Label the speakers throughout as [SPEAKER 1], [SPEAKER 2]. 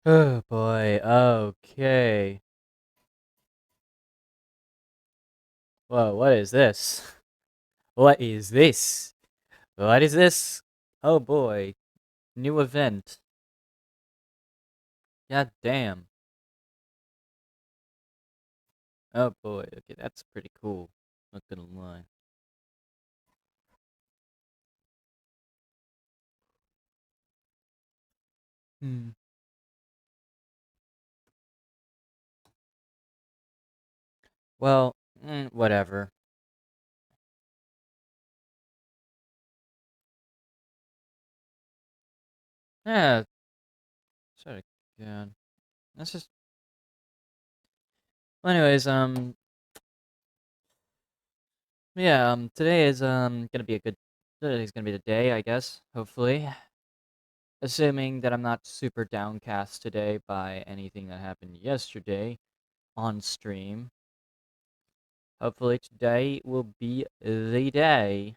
[SPEAKER 1] Oh boy, okay. Whoa, what is this? What is this? What is this? Oh boy, new event. God damn. Oh boy, okay, that's pretty cool. Not gonna lie. Hmm. Well, whatever. Yeah, sort of good. That's just. Well, anyways, yeah, today is gonna be a good. Today's gonna be the day, I guess. Hopefully. Assuming that I'm not super downcast today by anything that happened yesterday on stream. Hopefully today will be the day.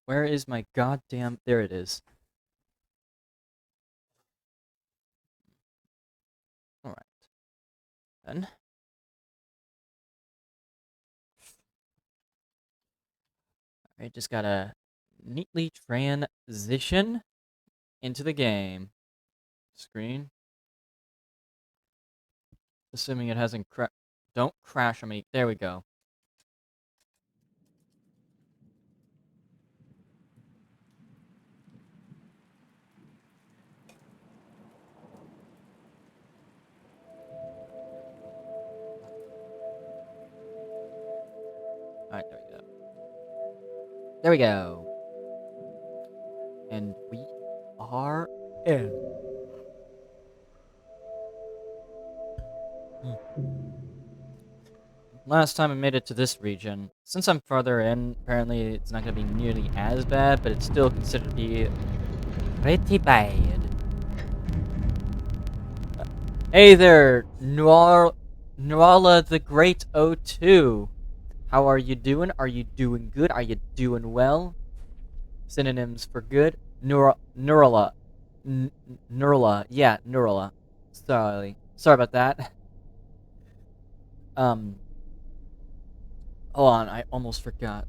[SPEAKER 1] Where is my goddamn... There it is. Alright, then. I just gotta neatly transition into the game. Screen. Assuming it hasn't Don't crash on me. There we go. Alright, there we go. There we go. And we are in. Last time I made it to this region. Since I'm farther in, apparently it's not going to be nearly as bad, but it's still considered to be pretty bad. Hey there, Nuala the Great O2. How are you doing? Are you doing good? Are you doing well? Synonyms for good. Nurala. Nurala. Yeah, Nurala. Sorry about that. Um, Hold on, I almost forgot.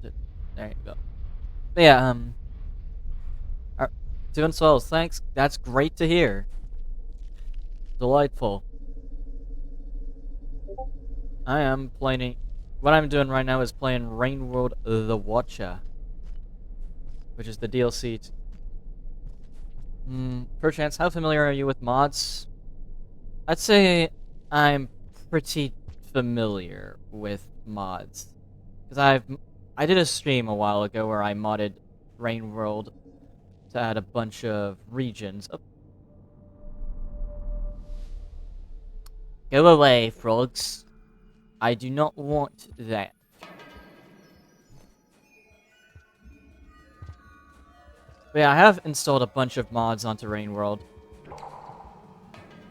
[SPEAKER 1] There you go. But yeah, uh, doing so, thanks. That's great to hear. Delightful. I am playing. What I'm doing right now is playing Rain World the Watcher, which is the DLC. Perchance, how familiar are you with mods? I'd say I'm pretty familiar with mods, because I did a stream a while ago where I modded Rain World to add a bunch of regions. Oh, go away, frogs. I do not want that. But yeah, I have installed a bunch of mods onto Rain World.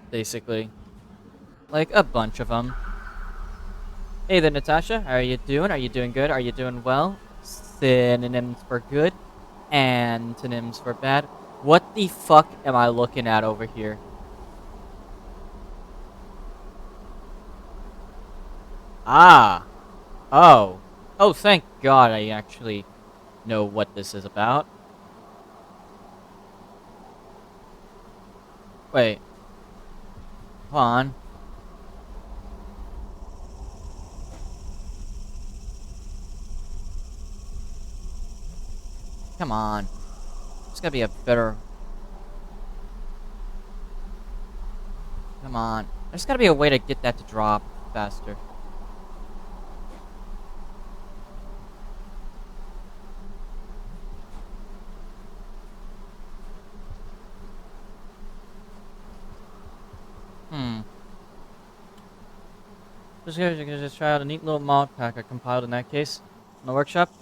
[SPEAKER 1] Basically. Like, a bunch of them. Hey there, Natasha. How are you doing? Are you doing good? Are you doing well? Synonyms for good. Antonyms for bad. What the fuck am I looking at over here? Ah. Oh. Oh, thank God I actually know what this is about. Wait. Hold on. Come on. There's gotta be a better... Come on. There's gotta be a way to get that to drop faster. Just try out a neat little mod pack I compiled in that case. In the workshop.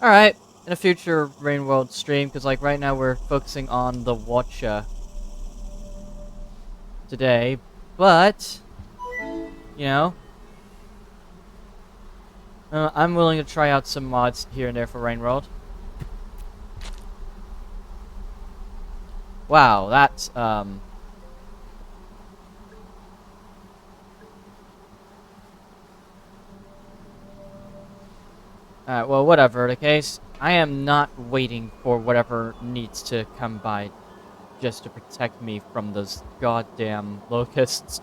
[SPEAKER 1] Alright. In a future Rain World stream, because like right now we're focusing on the Watcha today. But, you know, I'm willing to try out some mods here and there for Rain World. Wow, that's well, whatever the case. I am not waiting for whatever needs to come by just to protect me from those goddamn locusts.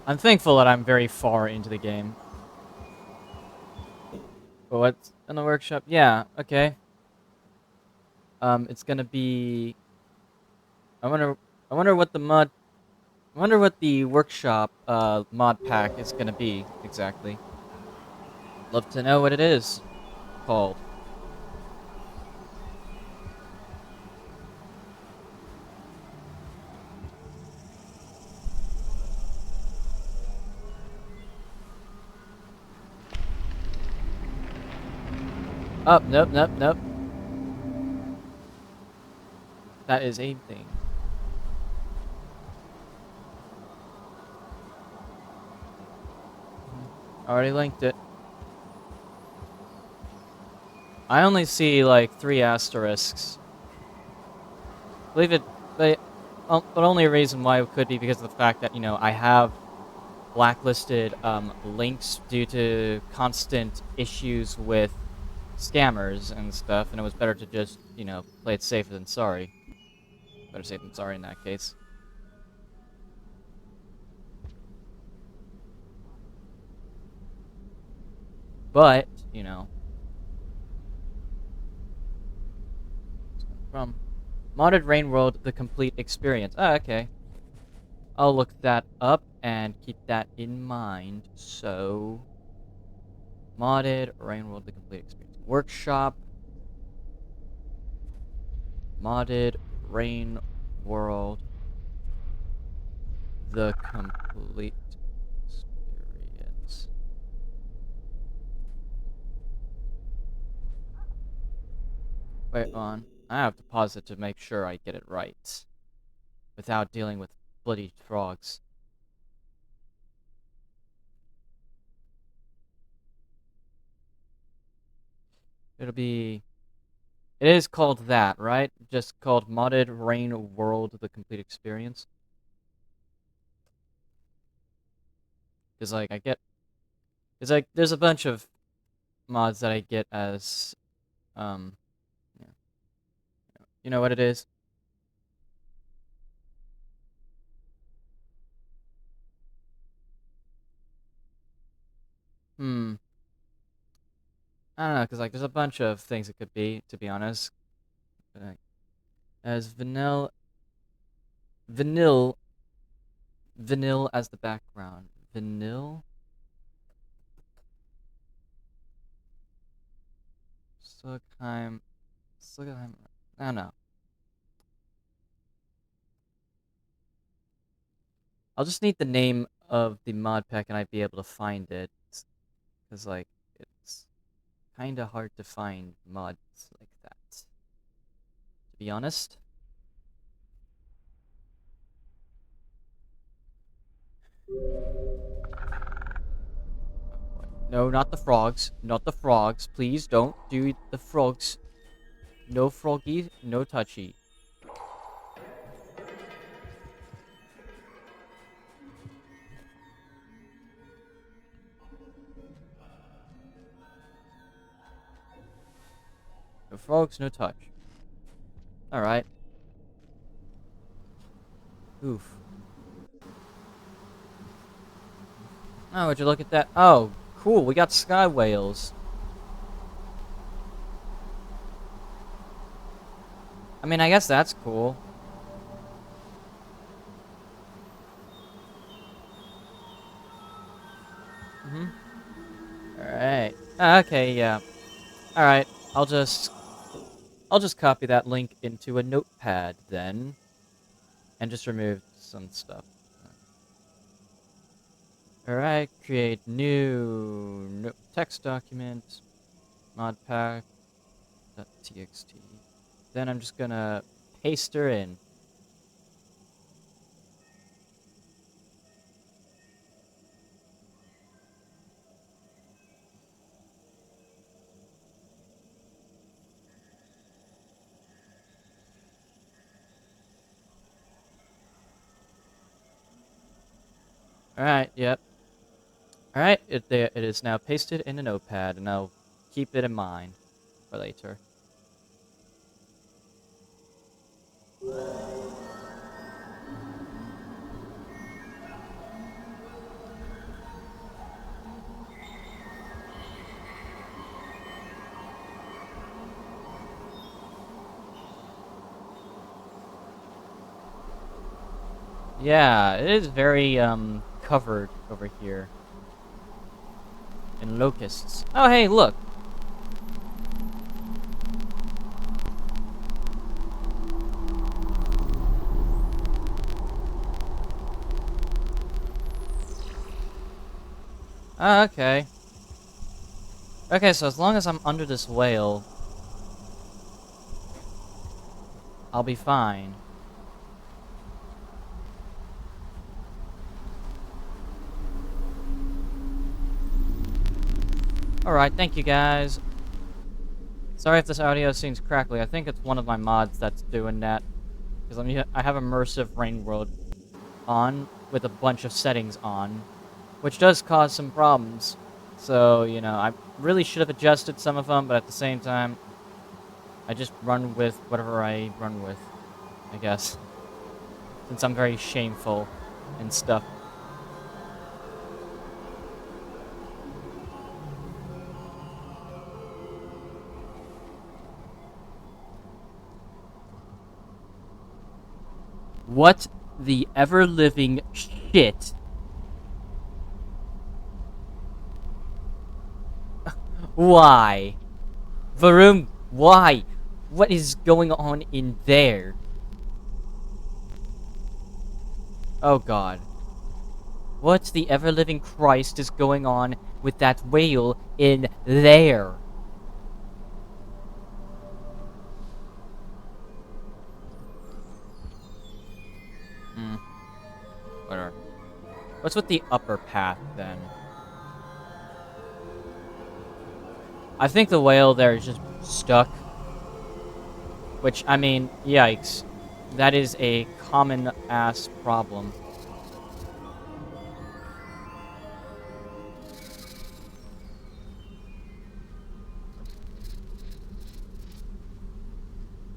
[SPEAKER 1] I'm thankful that I'm very far into the game. But what's in the workshop? Yeah, okay. It's gonna be. I wonder. I wonder what the mod. I wonder what the workshop mod pack is gonna be exactly. Love to know what it is called. Oh, nope, nope, nope. That is a thing. Already linked it. I only see like 3 asterisks. Believe it, but only a reason why it could be because of the fact that, I have blacklisted links due to constant issues with scammers and stuff, and it was better to just, play it safer than sorry. Better safe than sorry in that case. But, from Modded Rain World, the complete experience. Oh, okay. I'll look that up and keep that in mind. So, Modded Rain World, the complete experience. Workshop. Modded Rain World, the complete experience. Wait on. I have to pause it to make sure I get it right. Without dealing with bloody frogs. It'll be... It is called that, right? Just called Modded Rain World, the complete experience. Because, like, It's like, there's a bunch of mods that I get as, um... Yeah. You know what it is? Hmm. I don't know, because, like, there's a bunch of things it could be, to be honest. Like, as vanilla, vanilla as the background. Vanilla? Sugheim, Sugheim, I don't know. I'll just need the name of the mod pack and I'd be able to find it. Because, like, it's kind of hard to find mods like that, to be honest. No, not the frogs. Not the frogs. Please don't do the frogs. No froggy, no touchy. No frogs, no touch. Alright. Oof. Oh, would you look at that? Oh, cool. We got sky whales. I mean, I guess that's cool. Mm-hmm. Alright. Okay, yeah. Alright. I'll just copy that link into a notepad then. And just remove some stuff. Alright, create new text document. Modpack.txt. Then I'm just gonna paste her in. Alright, yep. Alright, it is now pasted in a notepad, and I'll keep it in mind for later. Yeah, it is very, covered over here. In locusts. Oh, hey, look! Ah, okay. Okay, so as long as I'm under this whale, I'll be fine. Alright, thank you guys. Sorry if this audio seems crackly. I think it's one of my mods that's doing that. Because I have immersive rain world on with a bunch of settings on, which does cause some problems. So, you know, I really should have adjusted some of them, but at the same time, I just run with whatever I run with, I guess. Since I'm very shameful and stuff. What the ever-living shit? Why? Varun, why? What is going on in there? Oh god. What the ever-living Christ is going on with that whale in there? Hmm. Whatever. What's with the upper path, then? I think the whale there is just stuck. Which, I mean, yikes. That is a common-ass problem.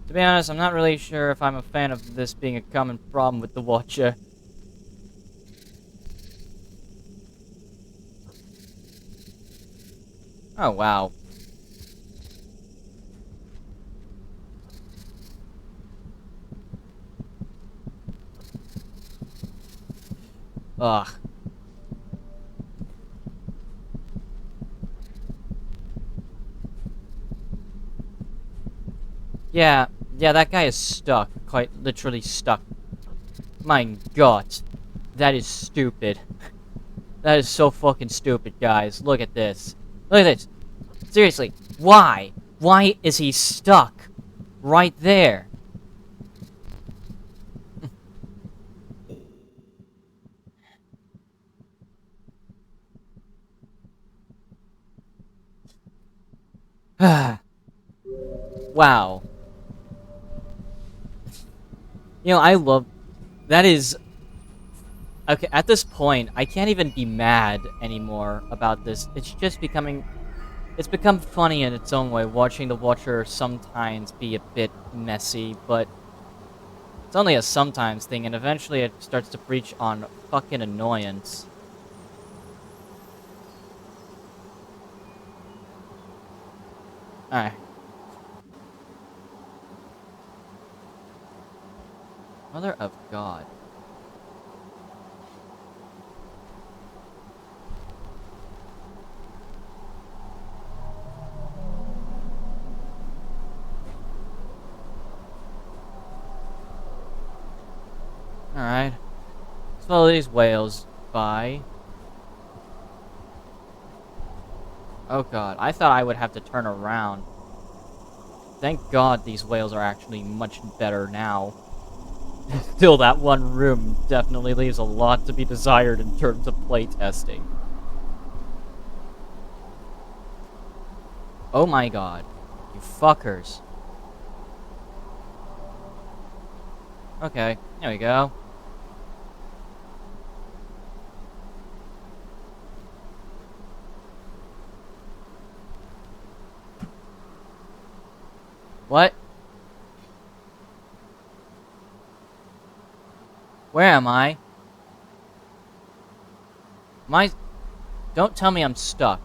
[SPEAKER 1] To be honest, I'm not really sure if I'm a fan of this being a common problem with the Watcher. Oh, wow. Ugh. Yeah, that guy is stuck. Quite literally stuck. My god. That is stupid. That is so fucking stupid, guys. Look at this. Look at this. Seriously, why? Why is he stuck? Right there. Wow. You know, I love... That is... Okay, at this point, I can't even be mad anymore about this. It's just becoming... It's become funny in its own way, watching the Watcher sometimes be a bit messy, but... It's only a sometimes thing, and eventually it starts to breach on fucking annoyance. Alright. Mother of God. Alright. Let's follow these whales by. Oh god, I thought I would have to turn around. Thank god these whales are actually much better now. Still, that one room definitely leaves a lot to be desired in terms of playtesting. Oh my god. You fuckers. Okay, there we go. What? Where am I? Am I... Don't tell me I'm stuck.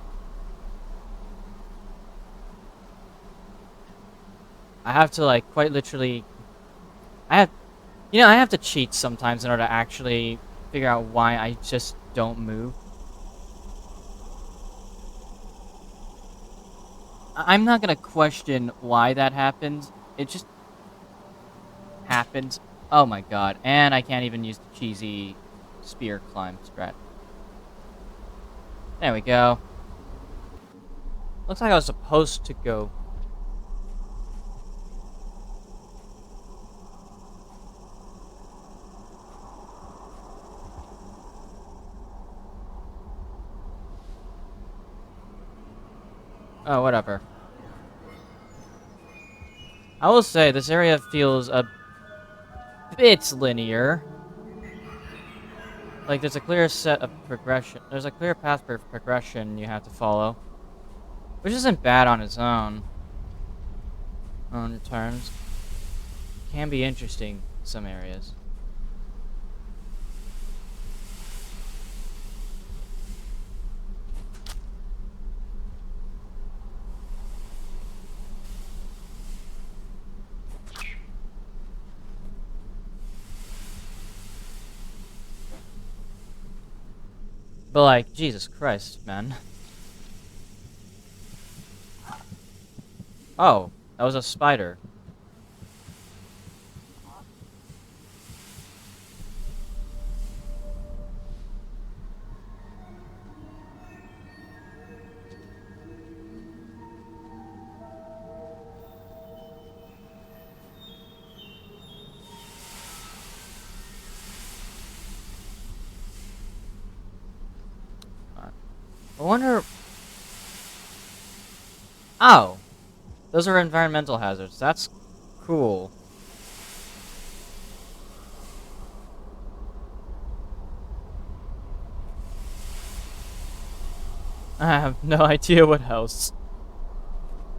[SPEAKER 1] I have to, like, quite literally... I have... You know, I have to cheat sometimes in order to actually figure out why I just don't move. I'm not gonna question why that happens. It just happens. Oh my god. And I can't even use the cheesy spear climb strat. There we go. Looks like I was supposed to go. Oh, whatever. I will say, this area feels a bit linear. Like, there's a clear set of progression. There's a clear path for progression you have to follow. Which isn't bad on its own. On terms. Can be interesting in some areas. But, like, Jesus Christ, man. Oh, that was a spider. I wonder... Oh! Those are environmental hazards. That's cool. I have no idea what else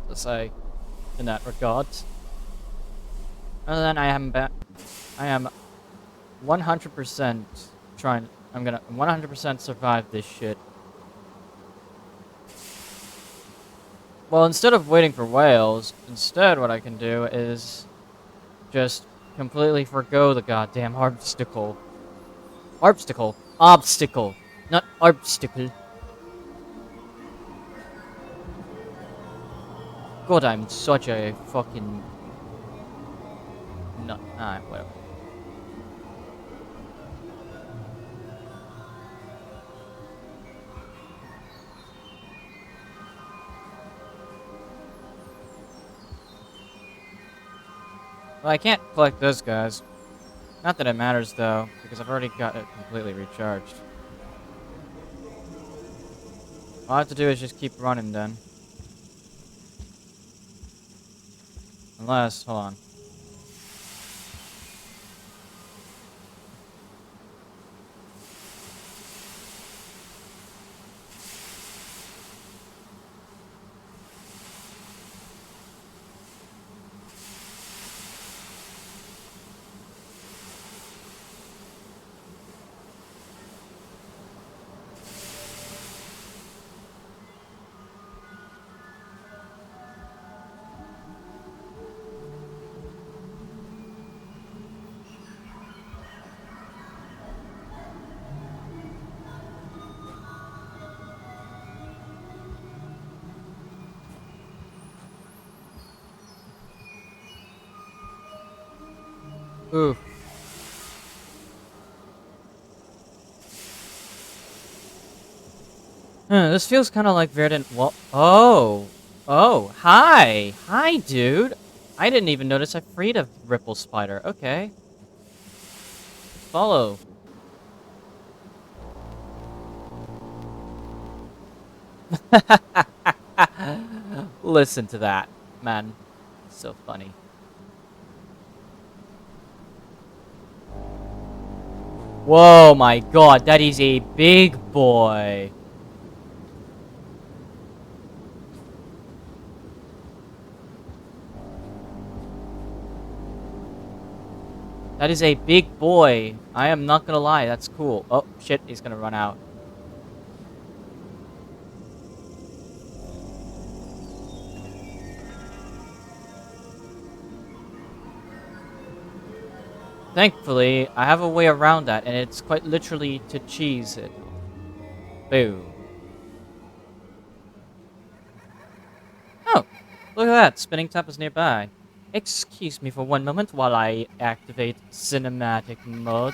[SPEAKER 1] to say in that regard. Other than I am 100% trying... I'm gonna 100% survive this shit. Well, instead of waiting for whales, instead what I can do is just completely forgo the goddamn obstacle. Obstacle. Obstacle. Not obstacle. God, I'm such a fucking... No, whatever. Well, I can't collect those guys. Not that it matters, though, because I've already got it completely recharged. All I have to do is just keep running, then. Unless, hold on. Ooh. This feels kind of like Verdant. Well, oh, hi, dude. I didn't even notice I freed a ripple spider. Okay, follow. Listen to that, man. So funny. Whoa, my God, that is a big boy. That is a big boy. I am not gonna lie, that's cool. Oh, shit, he's gonna run out. Thankfully, I have a way around that, and it's quite literally to cheese it. Boom. Oh, look at that. Spinning top is nearby. Excuse me for one moment while I activate cinematic mode.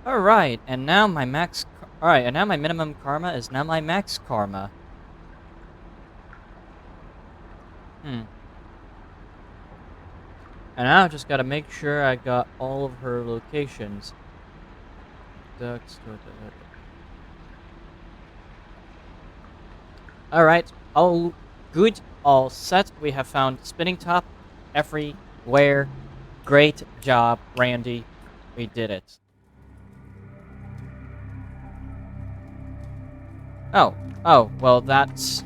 [SPEAKER 1] Alright, and now my max... Alright, and now my minimum karma is now my max karma. Hmm. And now I just gotta make sure I got all of her locations. Ducks... Alright, all good, all set. We have found spinning top everywhere. Great job, Randy. We did it. Oh, oh, well that's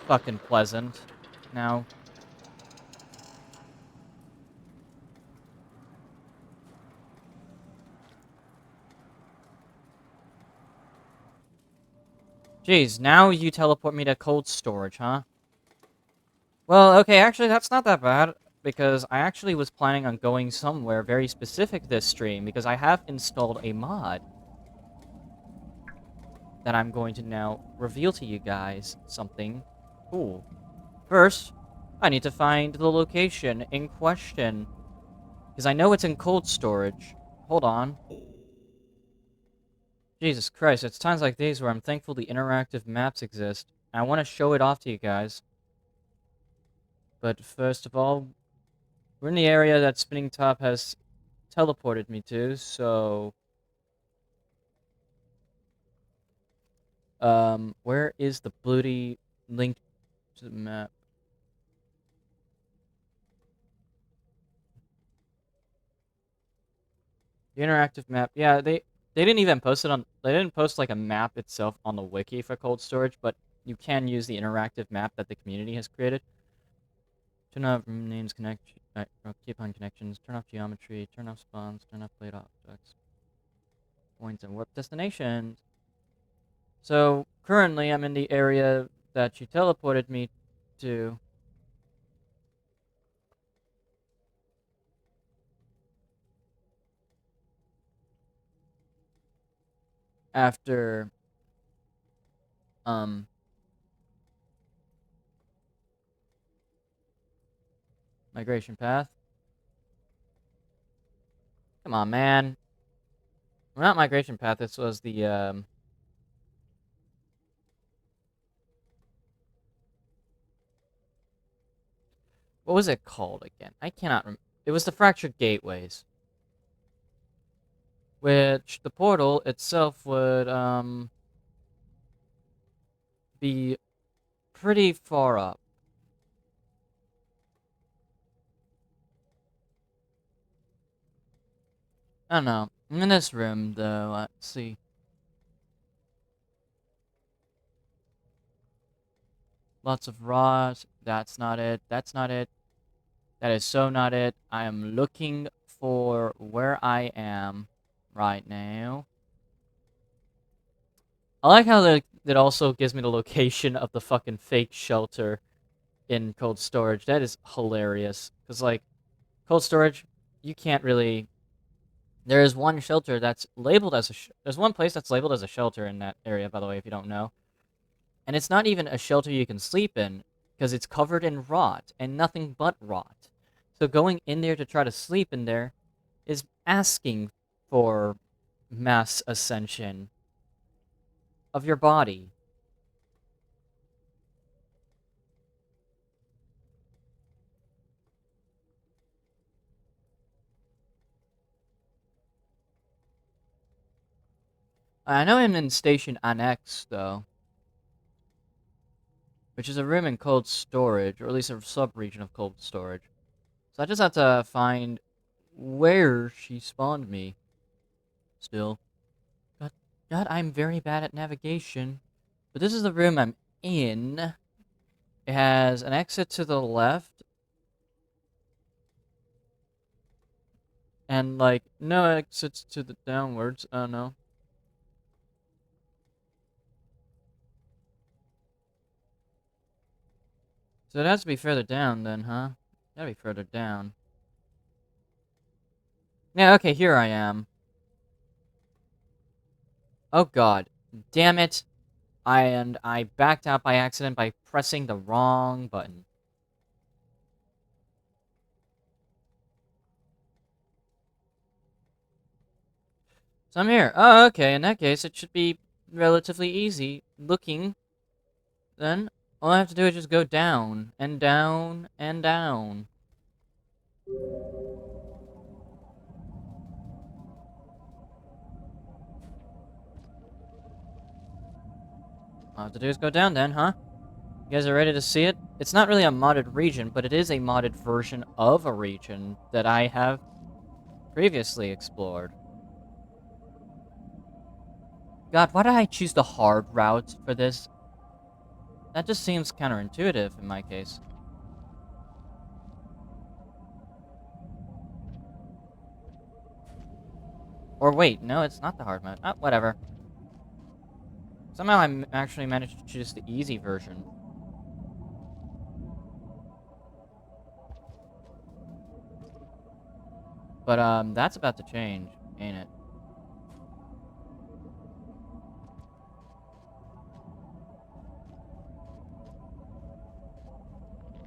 [SPEAKER 1] fucking pleasant. Now, jeez, now you teleport me to cold storage, huh? Well, okay, actually that's not that bad, because I actually was planning on going somewhere very specific this stream, because I have installed a mod that I'm going to now reveal to you guys something cool. First, I need to find the location in question, because I know it's in cold storage. Hold on. Jesus Christ, it's times like these where I'm thankful the interactive maps exist. I want to show it off to you guys. But first of all, we're in the area that Spinning Top has teleported me to, so... where is the bloody link to the map? The interactive map, yeah, they didn't even post it on... They didn't post, like, a map itself on the wiki for cold storage, but you can use the interactive map that the community has created. Turn off room names, keep on connections, turn off geometry, turn off spawns, turn off blade objects, points, and warp destinations. So, currently, I'm in the area that you teleported me to. After, migration path. Come on, man. Well, not migration path, this was the, what was it called again? I cannot remember. It was the Fractured Gateways. Which, the portal itself would, be pretty far up. I don't know. I'm in this room, though. Let's see. Lots of raws. That's not it. That's not it. That is so not it. I am looking for where I am right now. I like how it also gives me the location of the fucking fake shelter in cold storage. That is hilarious. Because, like, cold storage, you can't really There is one shelter that's labeled as a there's one place that's labeled as a shelter in that area, by the way, if you don't know. And it's not even a shelter you can sleep in, because it's covered in rot, and nothing but rot. So going in there to try to sleep in there is asking for mass ascension of your body. I know I'm in Station Annex, though, which is a room in cold storage, or at least a sub-region of cold storage. So I just have to find where she spawned me, still. God, God, I'm very bad at navigation. But this is the room I'm in. It has an exit to the left, and, like, no exits to the downwards. Oh, no. So it has to be further down, then, huh? Gotta be further down. Yeah, okay, here I am. Oh, God. Damn it. I backed out by accident by pressing the wrong button. So I'm here. Oh, okay, in that case, it should be relatively easy looking. Then, all I have to do is just go down, and down, and down. All I have to do is go down then, huh? You guys are ready to see it? It's not really a modded region, but it is a modded version of a region that I have previously explored. God, why did I choose the hard route for this? That just seems counterintuitive in my case. Or wait, no, it's not the hard mode. Oh, whatever. Somehow I actually managed to choose the easy version. But, that's about to change, ain't it?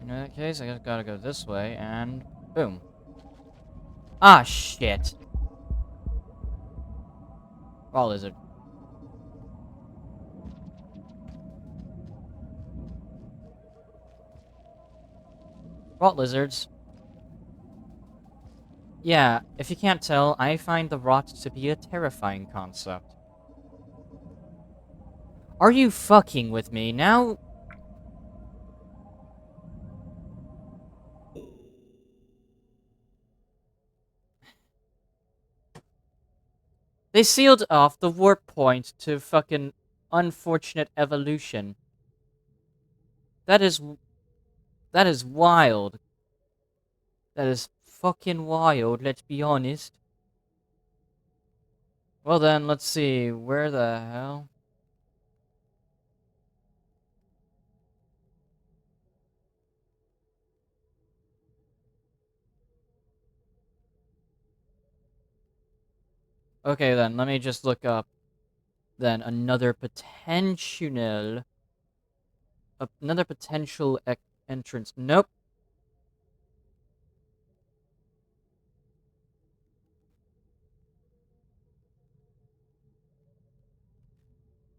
[SPEAKER 1] In that case, I just gotta go this way, and boom. Ah, shit. Raw lizard. Raw lizards. Yeah, if you can't tell, I find the rot to be a terrifying concept. Are you fucking with me? Now... They sealed off the warp point to fucking unfortunate evolution. That is... That is wild. That is fucking wild, let's be honest. Well then, let's see. Where the hell? Okay then, let me just look up then another potential... Another potential entrance. Nope.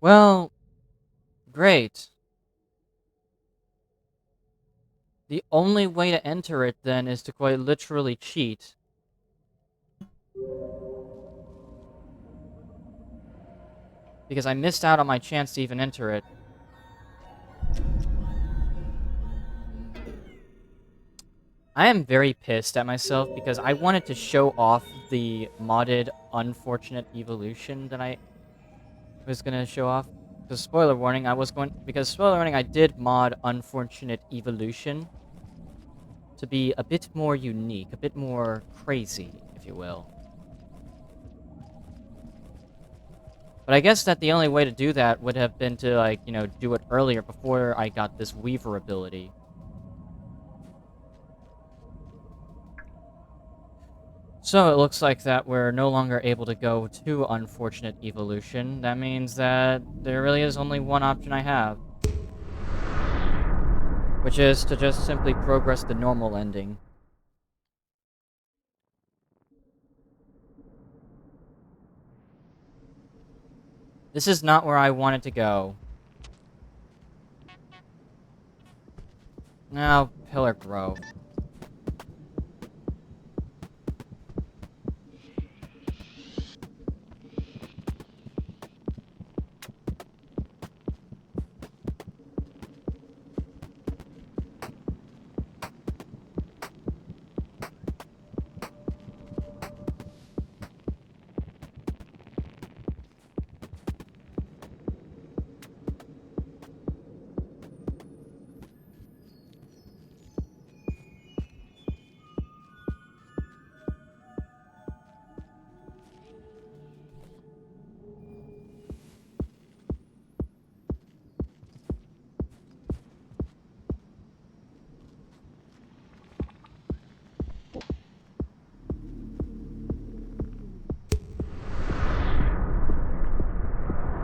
[SPEAKER 1] Well, great. The only way to enter it, then, is to quite literally cheat. Because I missed out on my chance to even enter it. I am very pissed at myself because I wanted to show off the modded Unfortunate Evolution that I was going to show off. Because spoiler warning, spoiler warning, I did mod Unfortunate Evolution to be a bit more unique, a bit more crazy, if you will. But I guess that the only way to do that would have been to, like, you know, do it earlier before I got this Weaver ability. So it looks like that we're no longer able to go to unfortunate evolution. That means that there really is only one option I have, which is to just simply progress the normal ending. This is not where I wanted to go. Now, Pillar Grove.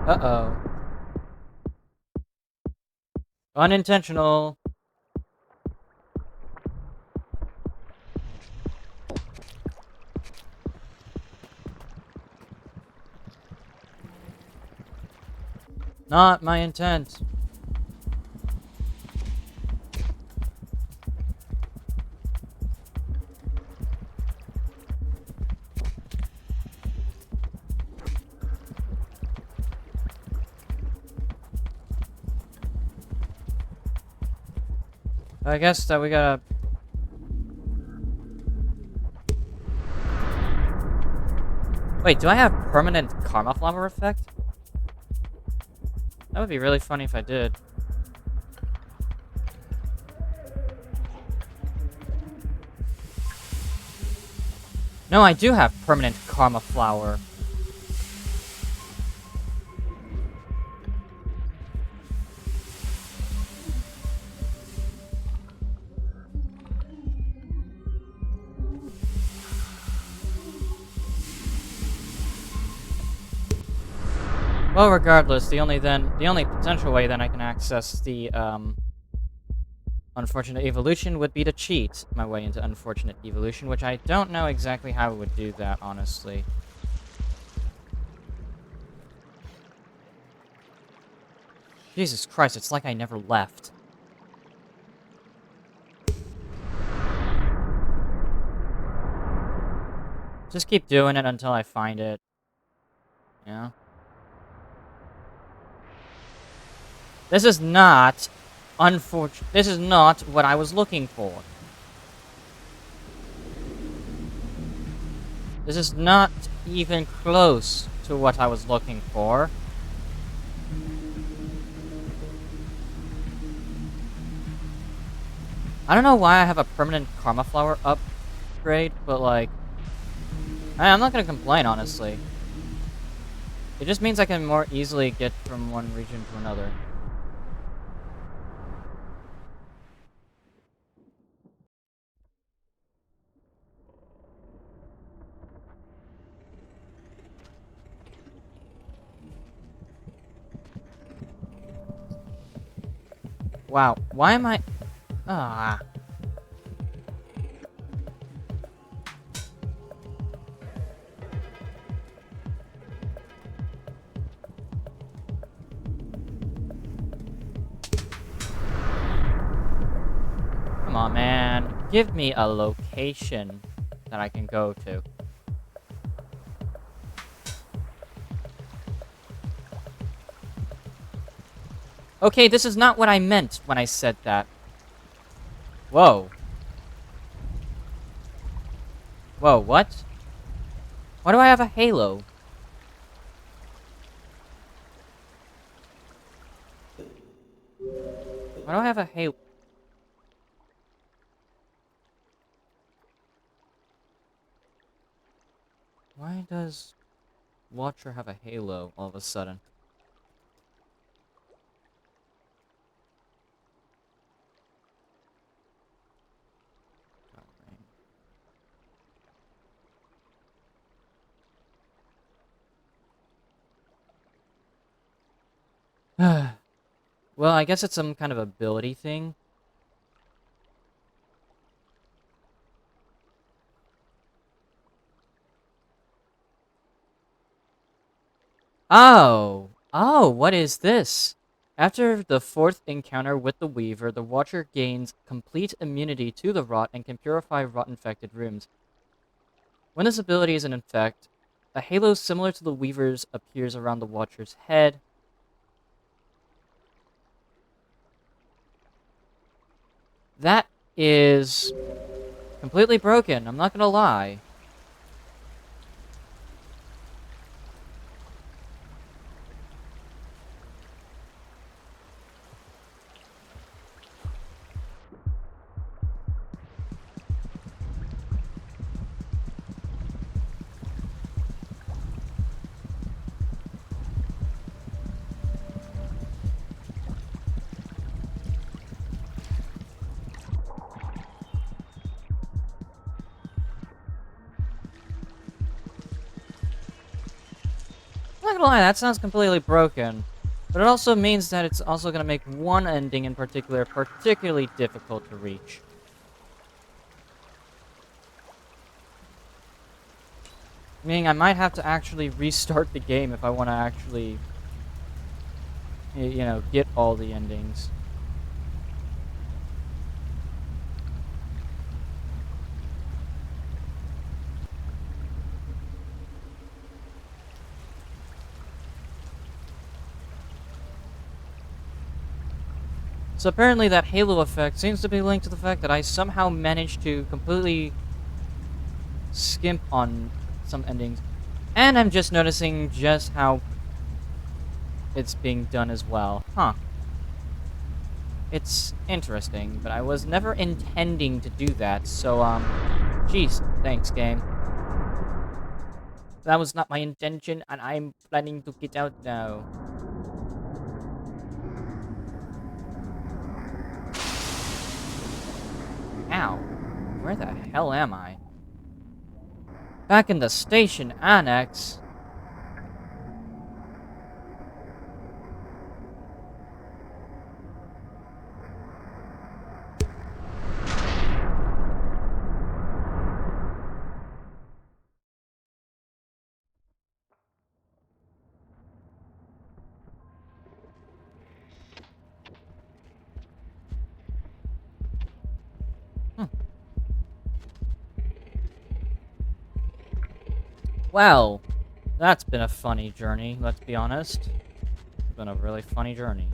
[SPEAKER 1] Uh-oh. Unintentional. Not my intent. I guess that we gotta... Wait, do I have permanent karma flower effect? That would be really funny if I did. No, I do have permanent karma flower. Well, regardless, the only potential way then I can access the unfortunate evolution would be to cheat my way into unfortunate evolution, which I don't know exactly how I would do that, honestly. Jesus Christ, it's like I never left. Just keep doing it until I find it. Yeah. This is not this is not what I was looking for. This is not even close to what I was looking for. I don't know why I have a permanent karma flower upgrade, but like, I'm not gonna complain, honestly. It just means I can more easily get from one region to another. Wow, why am I... Ah. Come on, man. Give me a location that I can go to. Okay, this is not what I meant when I said that. Whoa. Whoa, what? Why do I have a halo? Why do I have a halo? Why does Watcher have a halo all of a sudden? Well, I guess it's some kind of ability thing. Oh! Oh, what is this? After the fourth encounter with the Weaver, the Watcher gains complete immunity to the rot and can purify rot-infected rooms. When this ability is in effect, a halo similar to the Weaver's appears around the Watcher's head. That is completely broken, I'm not gonna lie. I'm not gonna lie, that sounds completely broken. But it also means that it's also gonna make one ending in particular particularly difficult to reach. Meaning I might have to actually restart the game if I want to actually, get all the endings. So apparently that halo effect seems to be linked to the fact that I somehow managed to completely skimp on some endings. And I'm just noticing just how it's being done as well. Huh. It's interesting, but I was never intending to do that, so, jeez, thanks, game. That was not my intention, and I'm planning to get out now. Ow. Where the hell am I? Back in the station annex? Hmm. Well, that's been a funny journey, let's be honest. It's been a really funny journey.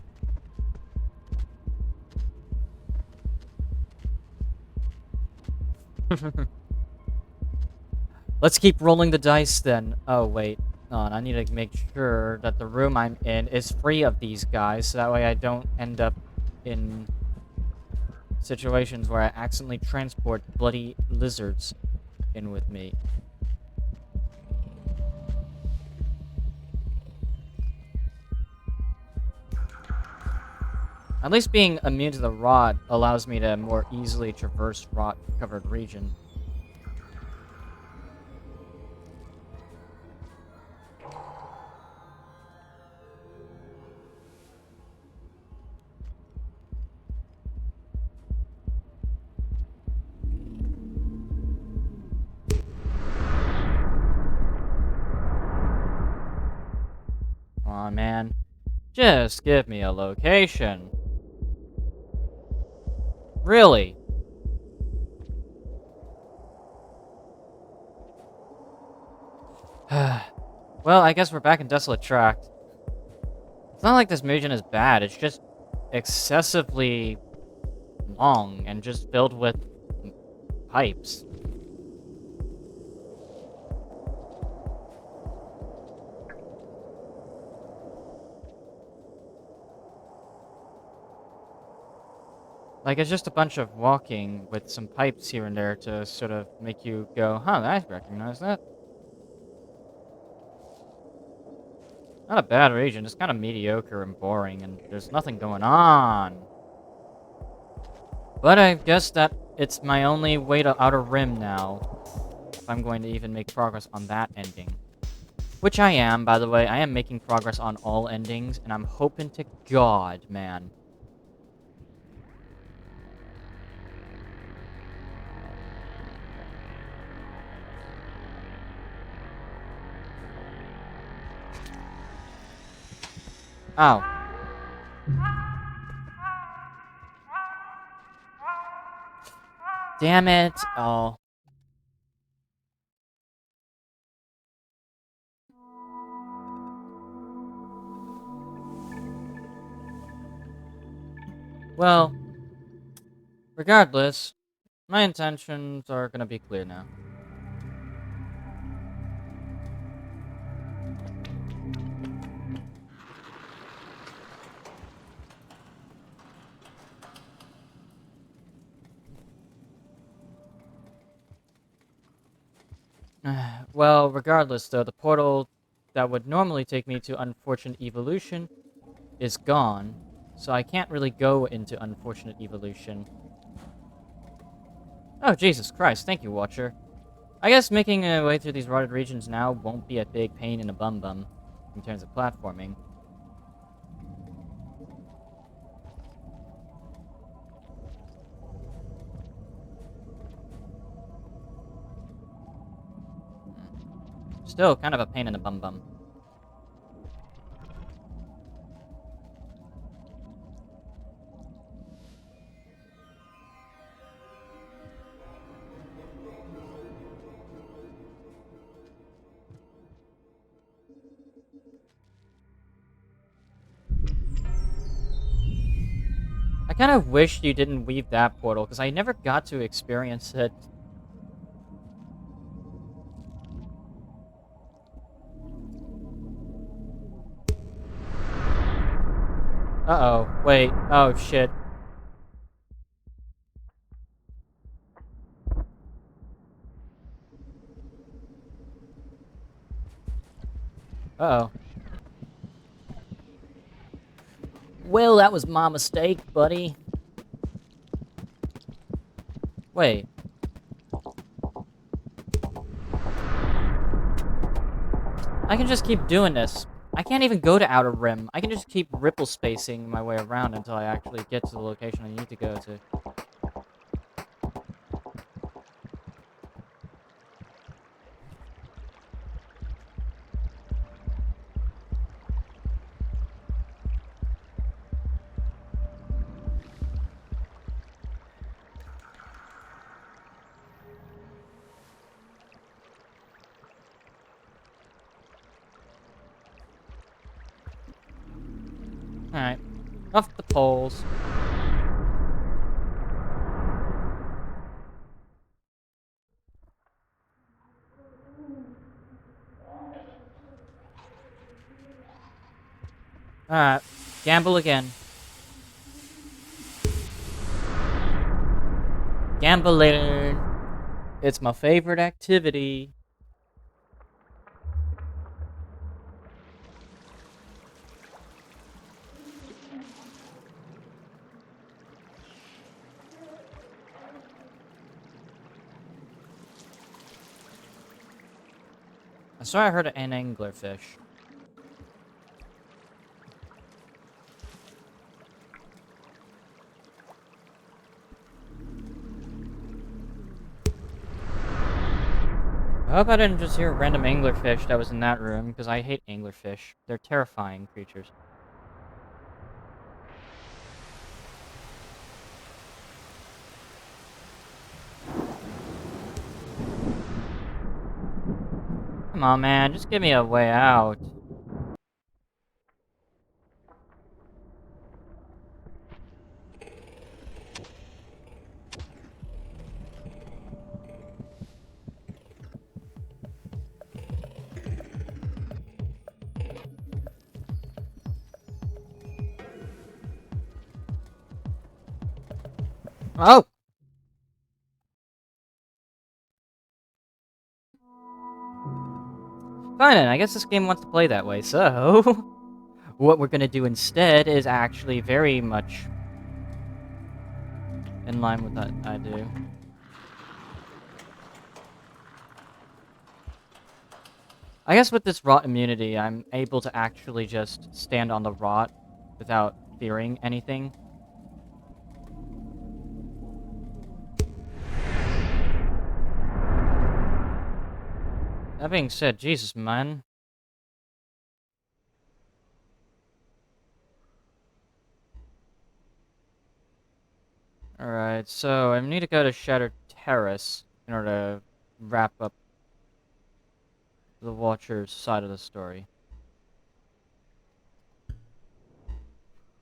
[SPEAKER 1] Let's keep rolling the dice then. Oh, wait. On, I need to make sure that the room I'm in is free of these guys, so that way I don't end up in situations where I accidentally transport bloody lizards in with me. At least being immune to the rot allows me to more easily traverse rot-covered region. Aw, man. Just give me a location. Really? Well, I guess we're back in Desolate Tract. It's not like this region is bad, it's just excessively long and just filled with pipes. Like, it's just a bunch of walking with some pipes here and there to sort of make you go, huh, I recognize that. Not a bad region, it's kind of mediocre and boring, and there's nothing going on. But I guess that it's my only way to Outer Rim now, if I'm going to even make progress on that ending. Which I am, by the way. I am making progress on all endings, and I'm hoping to God, man. Oh. Damn it. Oh. Well, regardless, my intentions are gonna be clear now. Well, regardless, though, the portal that would normally take me to Unfortunate Evolution is gone, so I can't really go into Unfortunate Evolution. Oh, Jesus Christ, thank you, Watcher. I guess making a way through these rotted regions now won't be a big pain in a bum-bum in terms of platforming. Still, kind of a pain in the bum-bum. I kind of wish you didn't weave that portal, because I never got to experience it. Uh-oh. Wait. Oh, shit. Uh-oh. Well, that was my mistake, buddy. Wait. I can just keep doing this. I can't even go to Outer Rim. I can just keep ripple spacing my way around until I actually get to the location I need to go to. Alright. Off the poles. Alright. Gamble again. Gambling. It's my favorite activity. I swear I heard an anglerfish. I hope I didn't just hear a random anglerfish that was in that room, because I hate anglerfish. They're terrifying creatures. Come on, man. Just give me a way out. Oh! Fine then, I guess this game wants to play that way, so... what we're gonna do instead is actually very much in line with what I do. I guess with this rot immunity, I'm able to actually just stand on the rot without fearing anything. That being said, Jesus, man. Alright, so I need to go to Shattered Terrace in order to wrap up the Watcher's side of the story.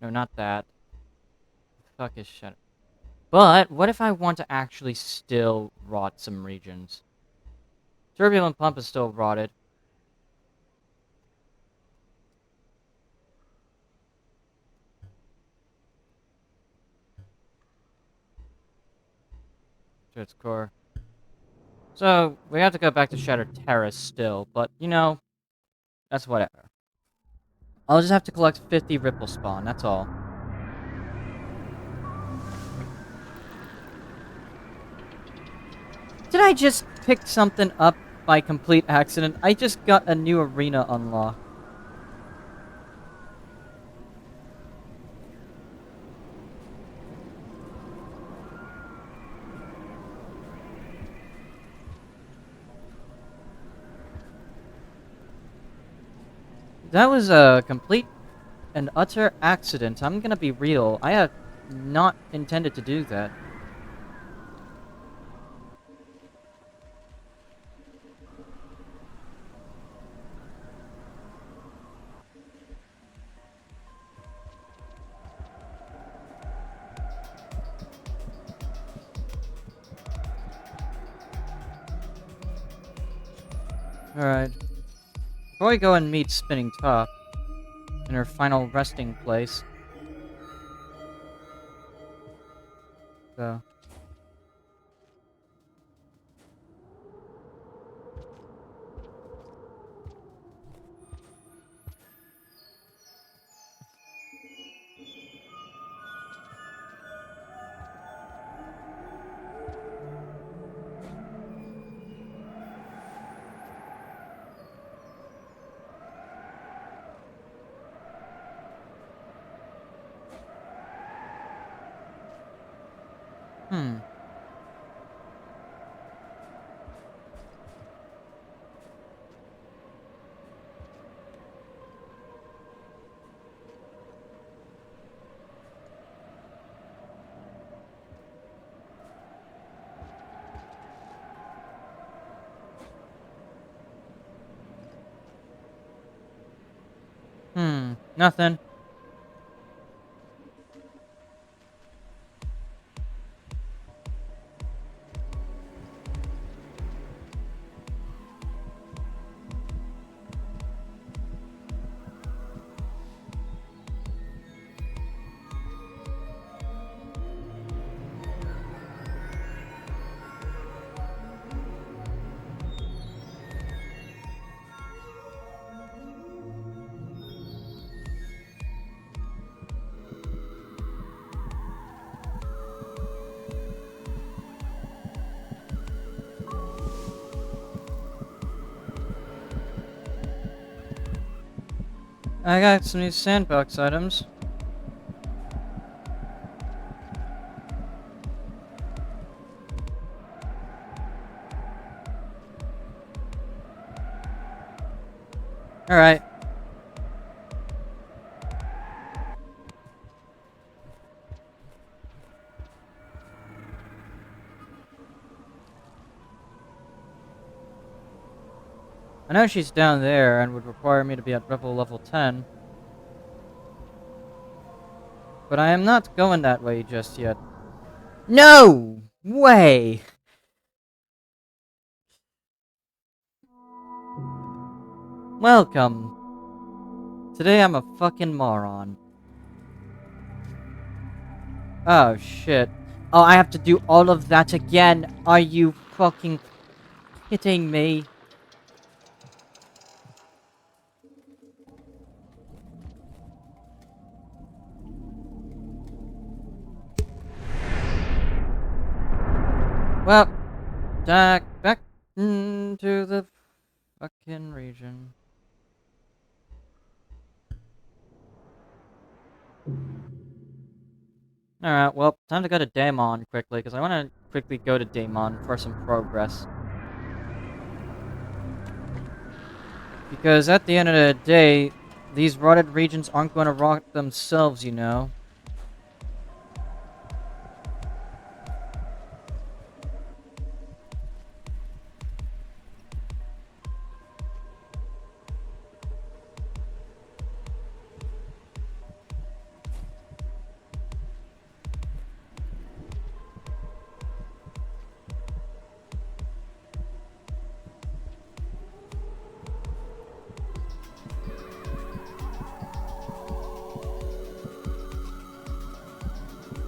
[SPEAKER 1] No, not that. The fuck is Shattered? But, what if I want to actually still rot some regions? Turbulent Pump is still rotted. To its core. So, we have to go back to Shattered Terrace still, but, you know, that's whatever. I'll just have to collect 50 Ripple Spawn, that's all. Did I just pick something up by complete accident? I just got a new arena unlocked. That was a complete and utter accident. I'm gonna be real. I have not intended to do that. Alright. Before we go and meet Spinning Top in her final resting place. So. Hmm. Nothing. I got some new sandbox items. Alright. I know she's down there and would require me to be at level 10. But I am not going that way just yet. No way! Welcome. Today I'm a fucking moron. Oh shit. Oh, I have to do all of that again. Are you fucking kidding me? Well, back into the fucking region. Alright, well, time to go to Daemon quickly, because I want to quickly go to Daemon for some progress. Because at the end of the day, these rotted regions aren't going to rot themselves, you know.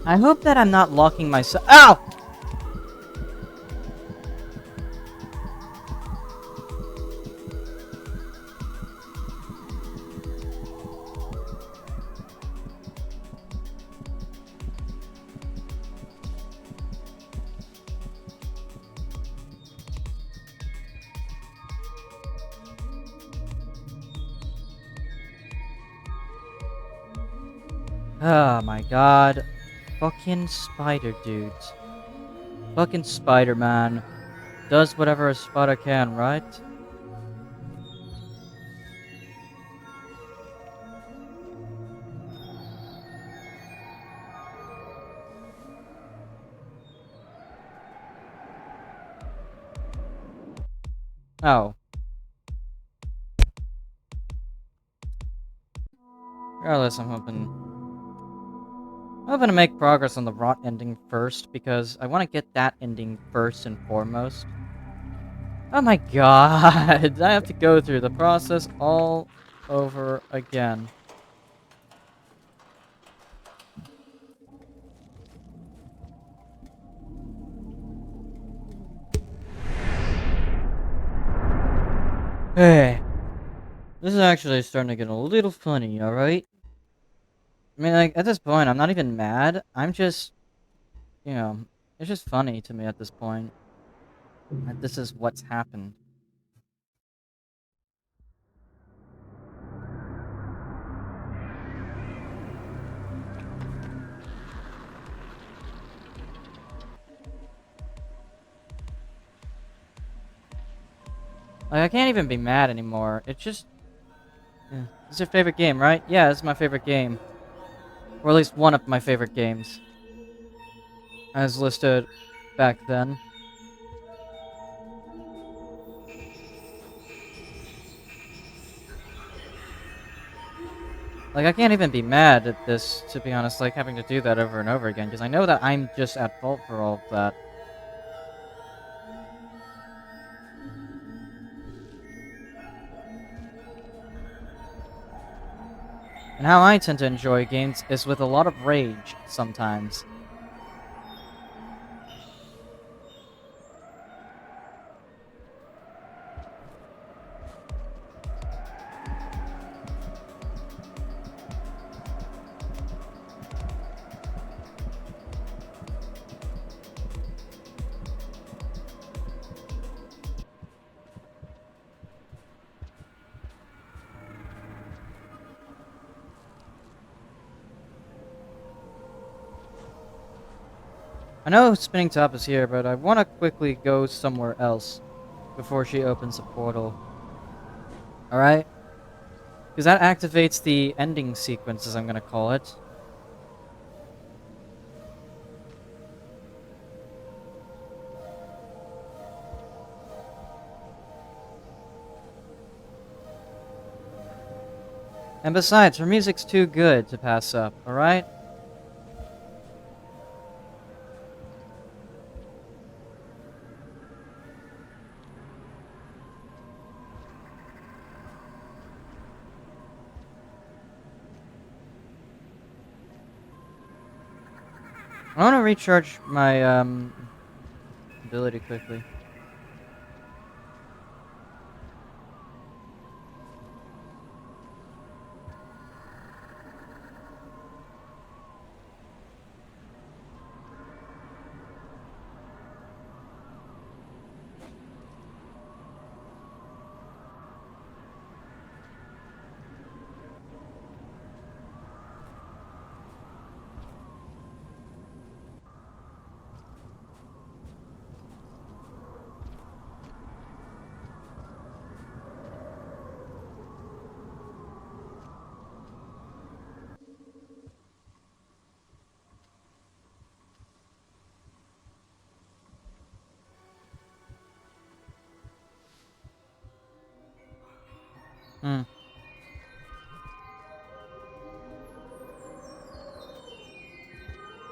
[SPEAKER 1] I hope that I'm not locking myself. Ow! Oh my god. Fucking spider dudes. Fucking Spider-Man. Does whatever a spider can, right? Oh. Regardless, I'm hoping to make progress on the rot ending first, because I want to get that ending first and foremost. Oh my god! I have to go through the process all over again. Hey, this is actually starting to get a little funny, alright? I mean, like, at this point, I'm not even mad. I'm just, you know, it's just funny to me at this point. That this is what's happened. Like, I can't even be mad anymore. It's just... It's your favorite game, right? Yeah, it's my favorite game. Or at least one of my favorite games. As listed back then. Like, I can't even be mad at this, to be honest, like, having to do that over and over again, because I know that I'm just at fault for all of that. And how I tend to enjoy games is with a lot of rage, sometimes. I know Spinning Top is here, but I want to quickly go somewhere else before she opens a portal. Alright? Because that activates the ending sequence, as I'm going to call it. And besides, her music's too good to pass up, alright? I want to recharge my, ability quickly. Hmm.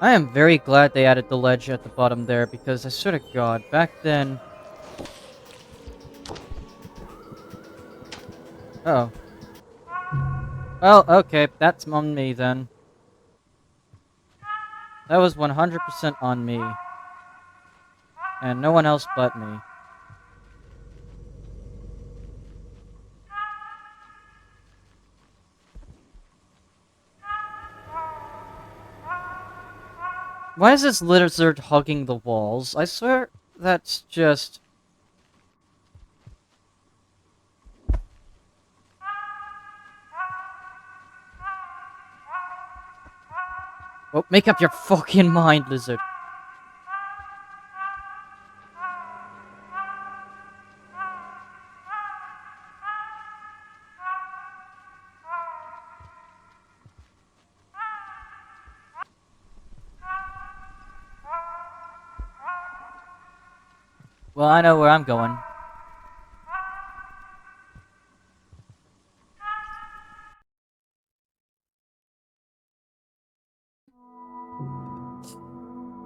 [SPEAKER 1] I am very glad they added the ledge at the bottom there because I swear to God, back then. Oh. Well, okay, that's on me then. That was 100% on me. And no one else but me. Why is this lizard hugging the walls? I swear that's just... Oh, make up your fucking mind, lizard. Well, I know where I'm going.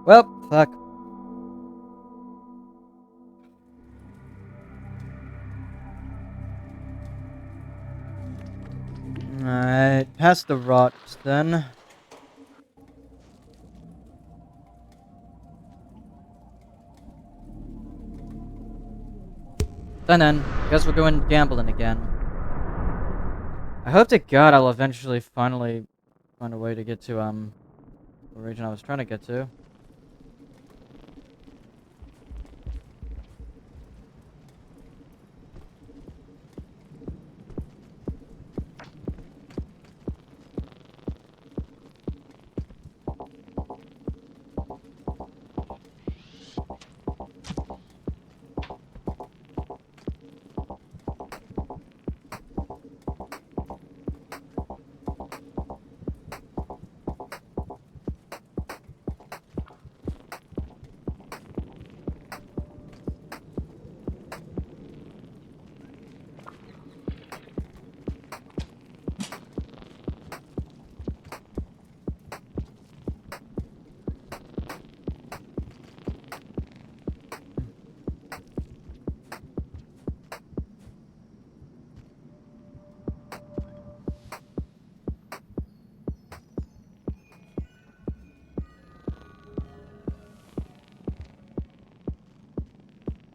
[SPEAKER 1] Well, fuck. Alright, past the rocks then. Then, I guess we're going gambling again. I hope to God I'll eventually finally find a way to get to, the region I was trying to get to.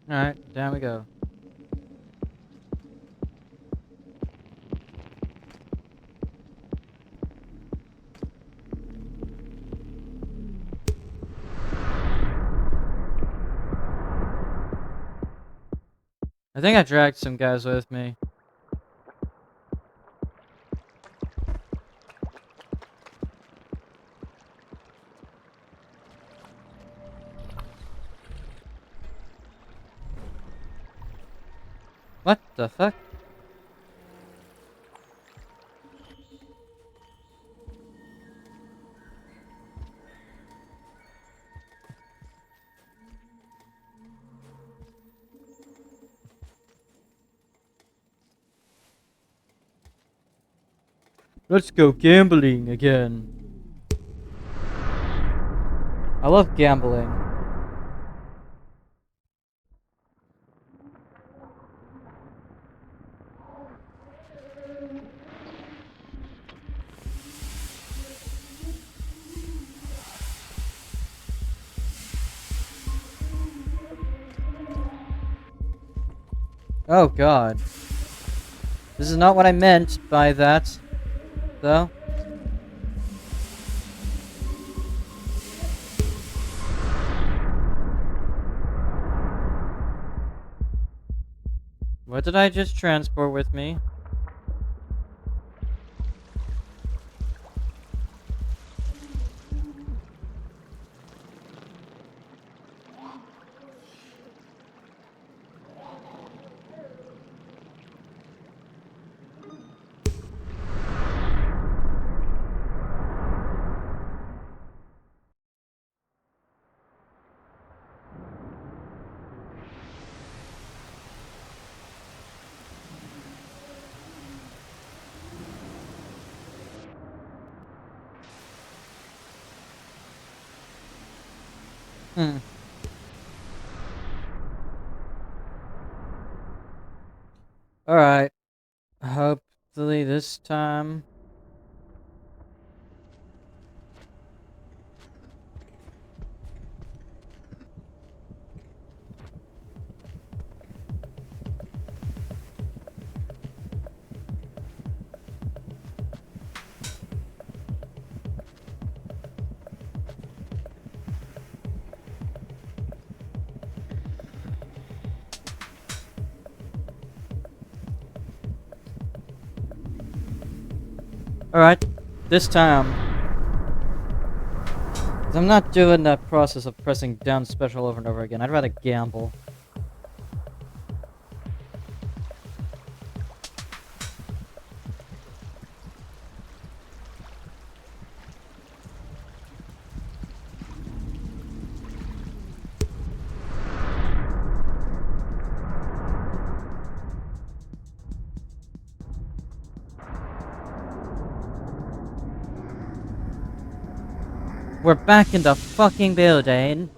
[SPEAKER 1] Alright, down we go. I think I dragged some guys with me. What the fuck? Let's go gambling again. I love gambling. Oh God. This is not what I meant by that, though. What did I just transport with me? Hmm. Alright. Hopefully this time. Alright. This time. 'Cause I'm not doing that process of pressing down special over and over again. I'd rather gamble. We're back in the fucking building.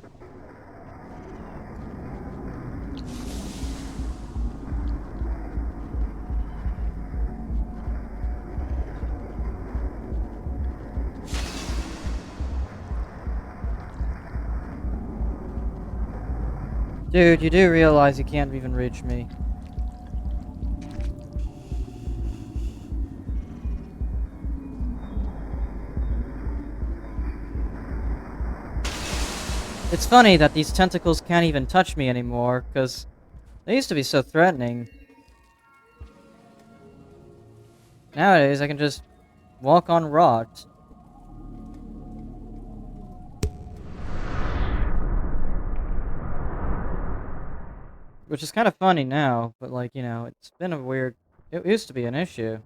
[SPEAKER 1] Dude, you do realize you can't even reach me. It's funny that these tentacles can't even touch me anymore, because they used to be so threatening. Nowadays, I can just walk on rocks. Which is kind of funny now, but like, you know, it's been a weird... It used to be an issue.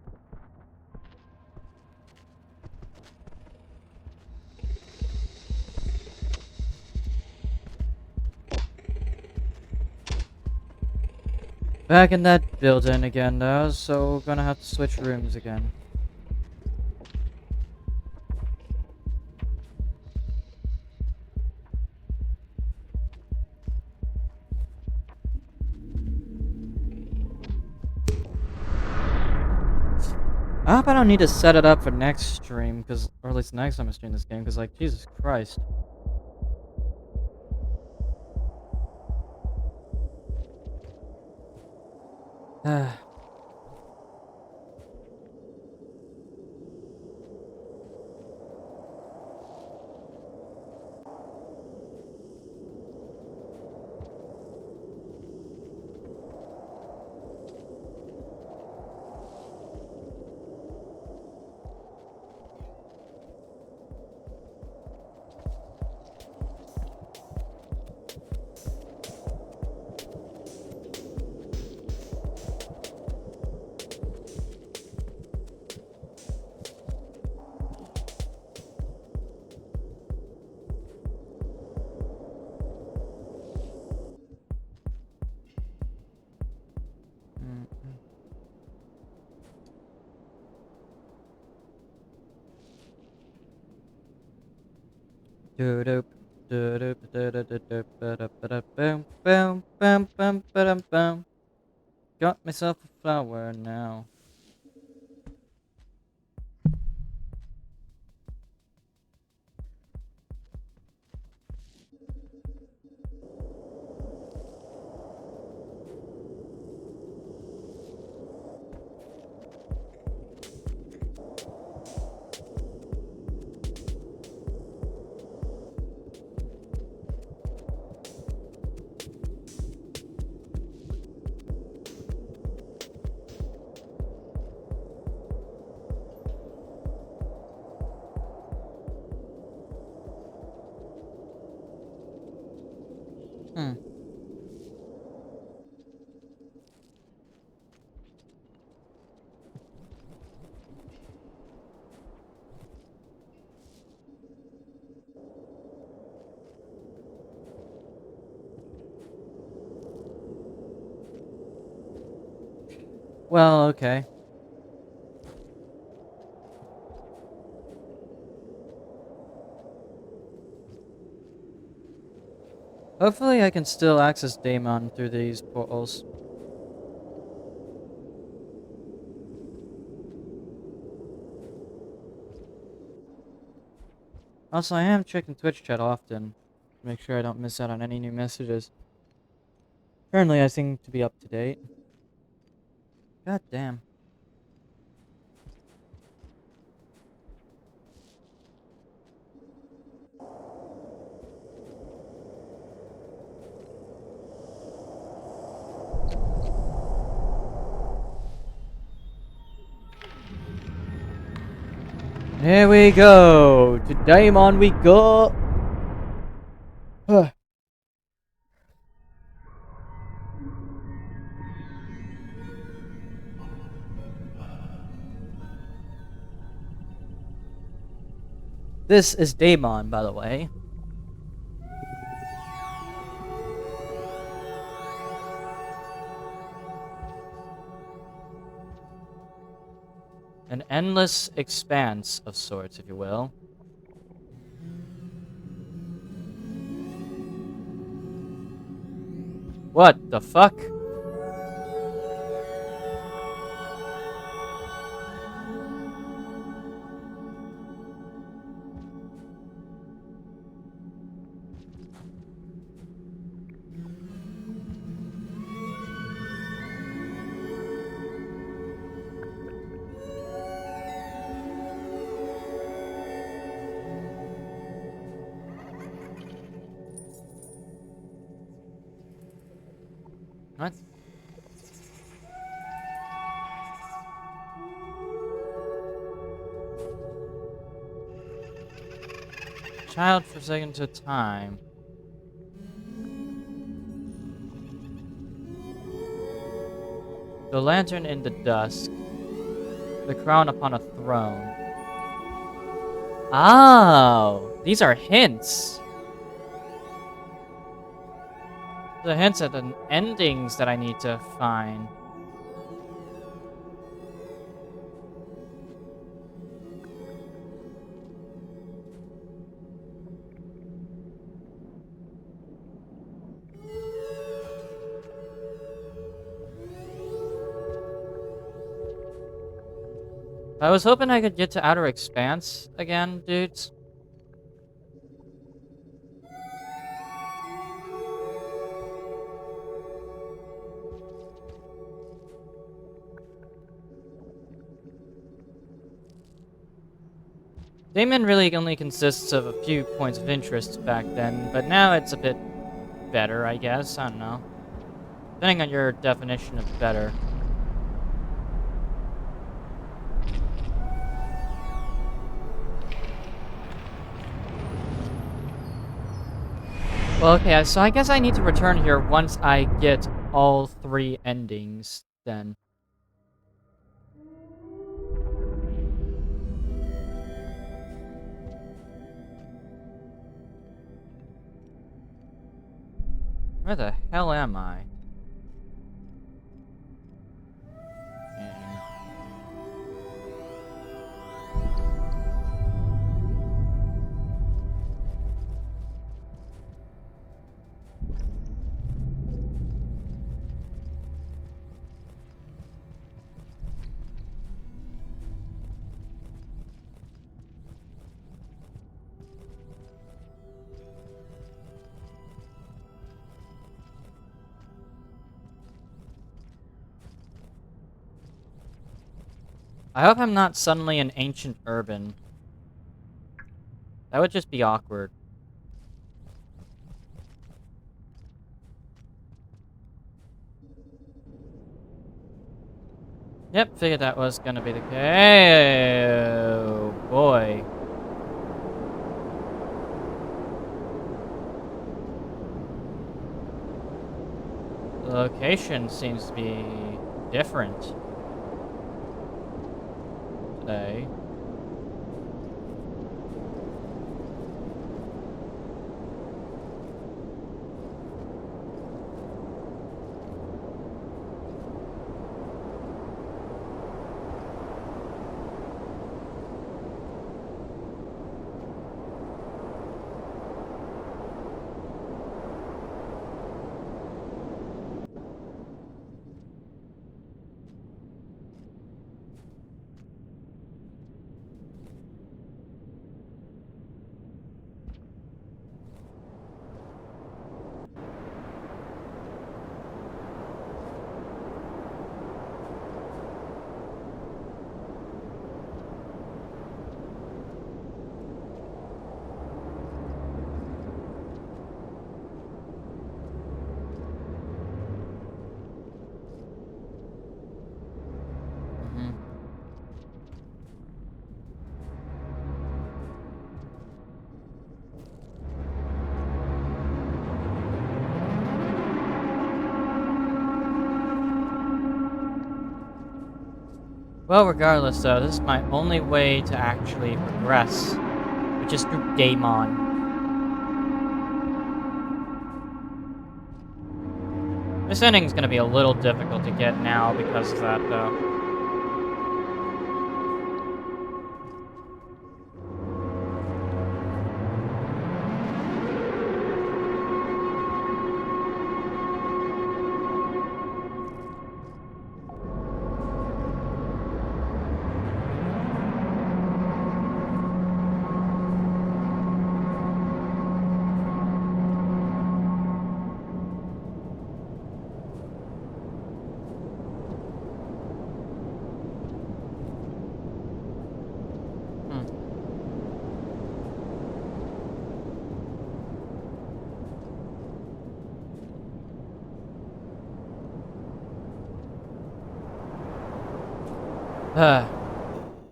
[SPEAKER 1] Back in that building again, though, so gonna have to switch rooms again. I hope I don't need to set it up for next stream, or at least next time I stream this game, because, like, Jesus Christ. Mm, mm. Doo-doop, doo-doop, doo-doo-doo-doop, ba-da-ba-da-boom, boom, boom, boom, ba-dum, boom. Got myself a flower now. Hmm. Well, okay. Hopefully I can still access Daemon through these portals. Also, I am checking Twitch chat often to make sure I don't miss out on any new messages. Currently, I seem to be up to date. God damn. Here we go! To Daemon we go! This is Daemon, by the way. An endless expanse of sorts, if you will. What the fuck? What? Child forsaken to time. The lantern in the dusk. The crown upon a throne. Oh! These are hints! The hints at the endings that I need to find. I was hoping I could get to Outer Expanse again, dudes. Daemon really only consists of a few points of interest back then, but now it's a bit better, I guess. I don't know. Depending on your definition of better. Well, okay, so I guess I need to return here once I get all 3 endings, then. Where the hell am I? I hope I'm not suddenly an ancient urban. That would just be awkward. Yep, figured that was gonna be the case. Oh, boy. The location seems to be different today. Well, regardless, though, this is my only way to actually progress, which is through Game On. This ending's gonna be a little difficult to get now because of that, though.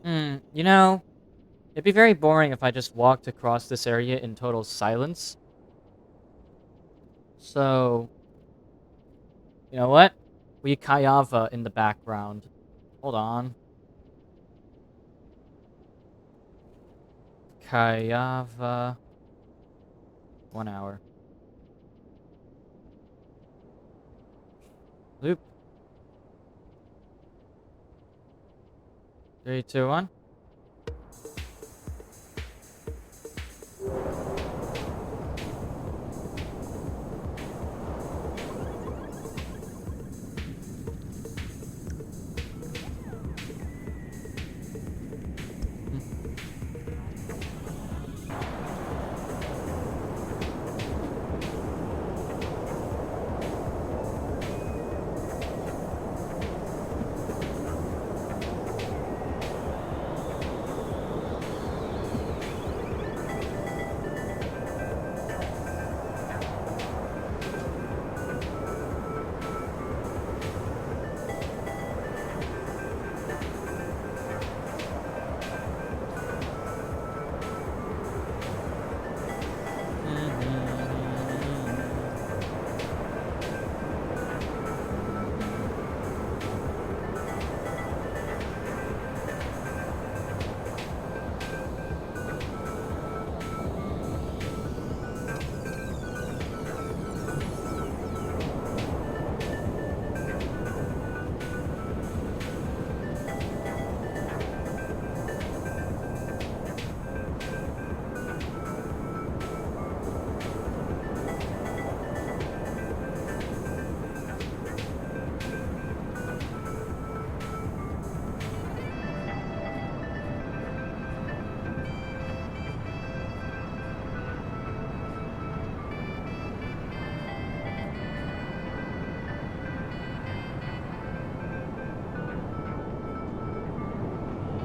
[SPEAKER 1] Hmm. You know, it'd be very boring if I just walked across this area in total silence. So, you know what? We Kayava in the background. Hold on. Kayava. 1 hour. Loop. 3, 2, 1.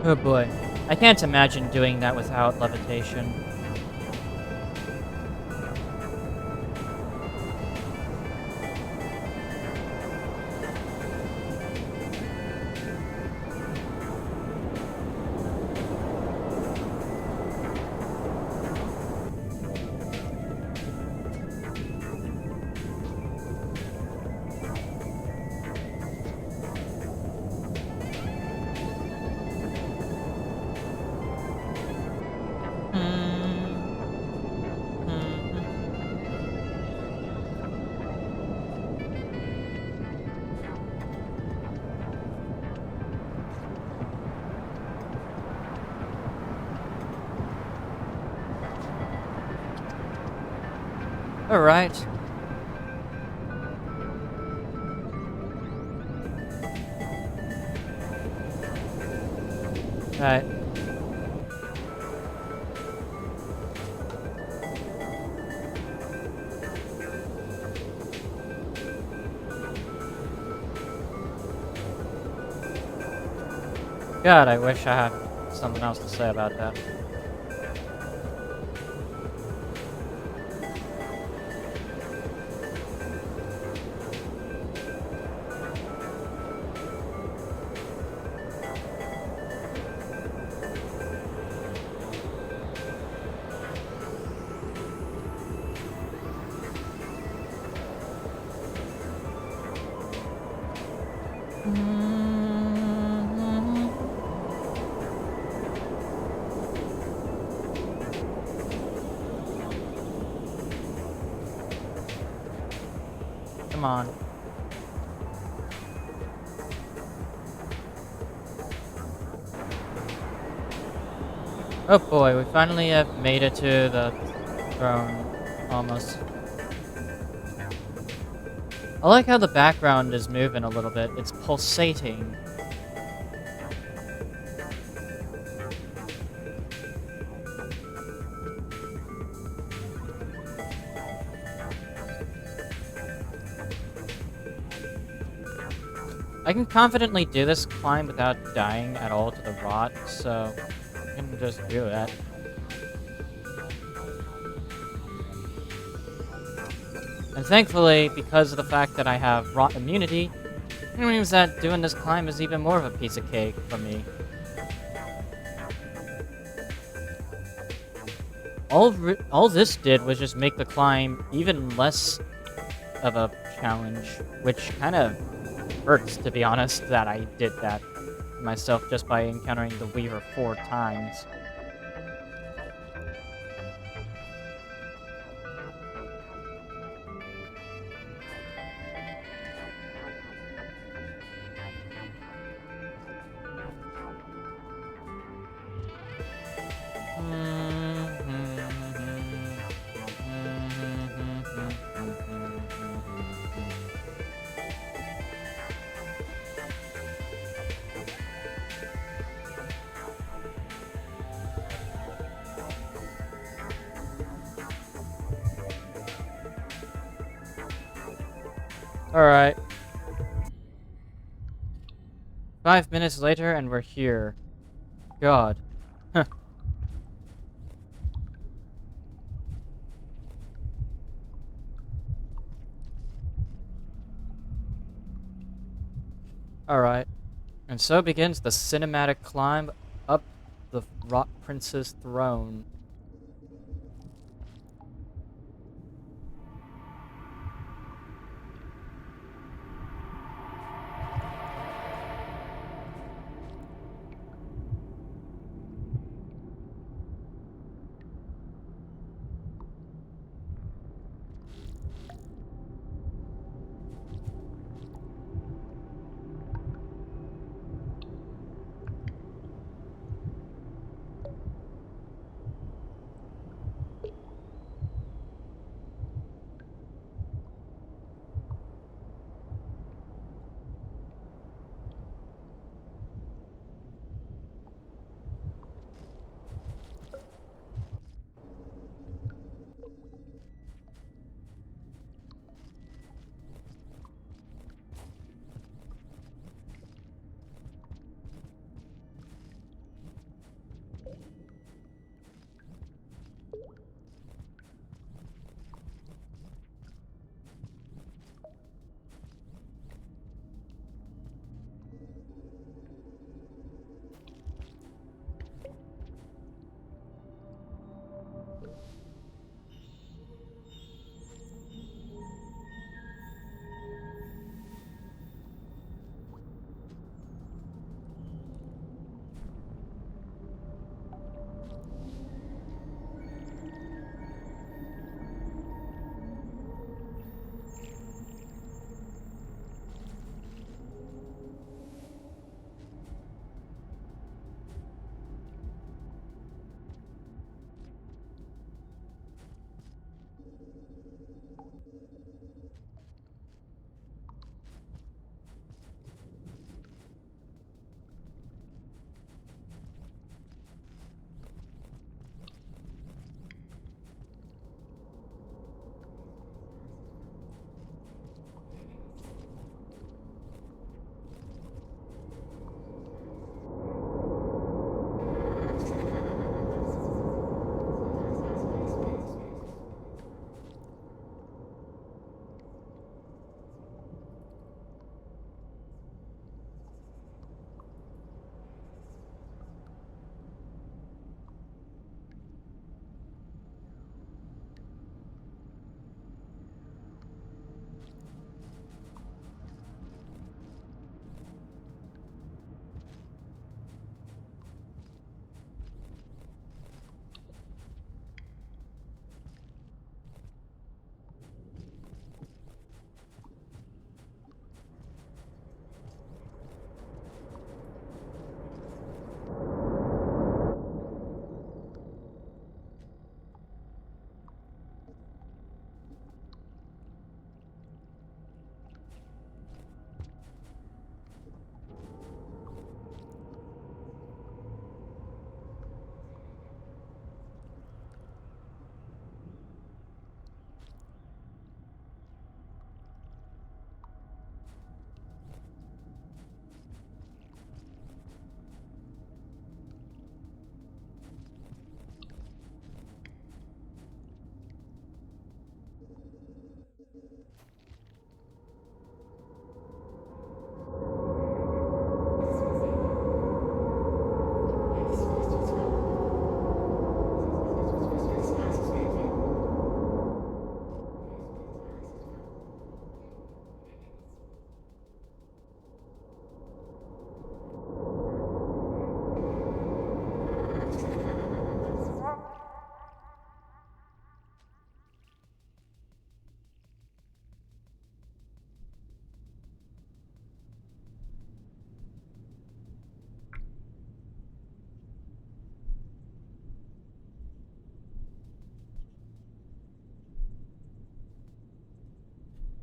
[SPEAKER 1] Oh boy. I can't imagine doing that without levitation. Alright. Alright. God, I wish I had something else to say about that. Come on. Oh boy, we finally have made it to the throne. Almost. I like how the background is moving a little bit. It's pulsating. I can confidently do this climb without dying at all to the rot, so I can just do that. And thankfully, because of the fact that I have rot immunity, it means that doing this climb is even more of a piece of cake for me. All this did was just make the climb even less of a challenge, which kind of hurts, to be honest, that I did that myself just by encountering the Weaver 4 times. Alright. 5 minutes later, and we're here. God. Alright. And so begins the cinematic climb up the Rock Prince's throne.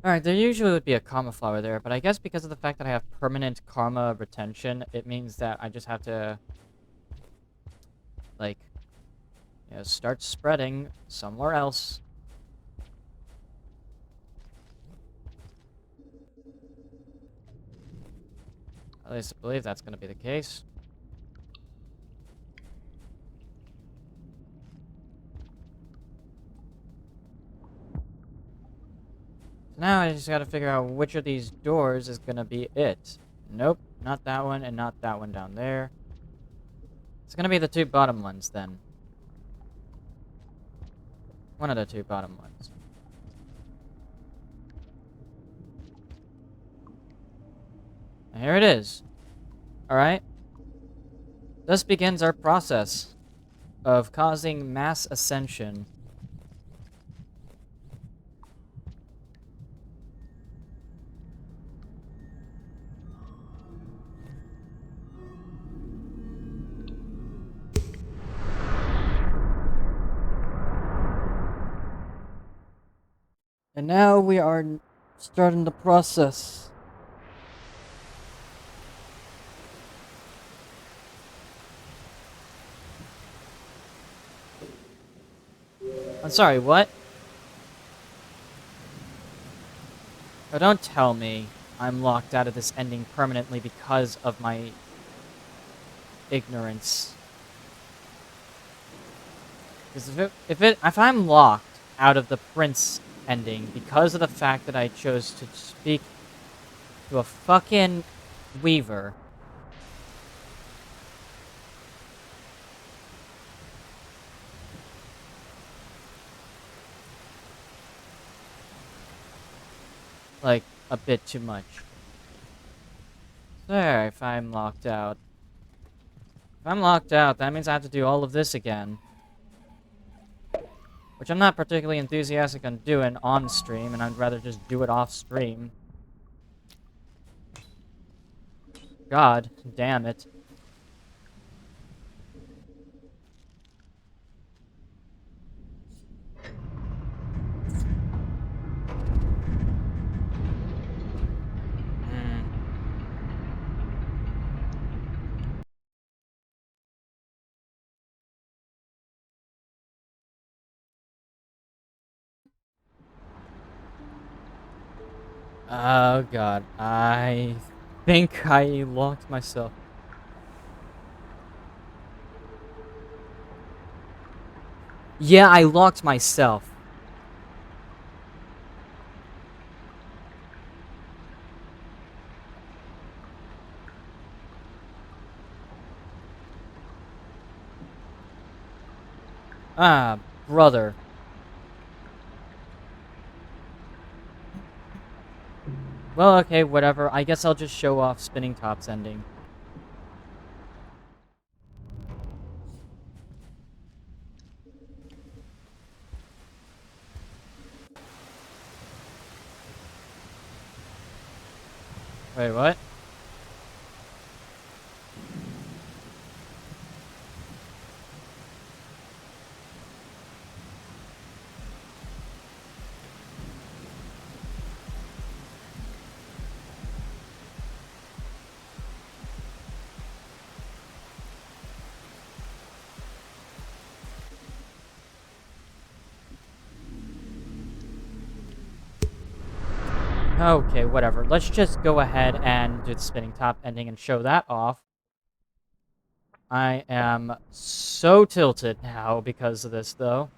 [SPEAKER 1] Alright, there usually would be a karma flower there, but I guess because of the fact that I have permanent karma retention, it means that I just have to, like, start spreading somewhere else. At least I believe that's going to be the case. So now I just got to figure out which of these doors is going to be it. Nope, not that one, and not that one down there. It's going to be the two bottom ones, then. One of the two bottom ones. And here it is. Alright. Thus begins our process of causing mass ascension. And now we are starting the process. I'm sorry, what? Oh, don't tell me I'm locked out of this ending permanently because of my ignorance. Because if I'm locked out of the prince ending because of the fact that I chose to speak to a fucking weaver, like, a bit too much. There, if I'm locked out. If I'm locked out, that means I have to do all of this again. Which I'm not particularly enthusiastic on doing on stream, and I'd rather just do it off stream. God damn it. Hmm. Oh god, I think I locked myself. Yeah, I locked myself. Ah, brother. Well, okay, whatever. I guess I'll just show off Spinning Top's ending. Wait, what? Okay, whatever. Let's just go ahead and do the Spinning Top ending and show that off. I am so tilted now because of this, though.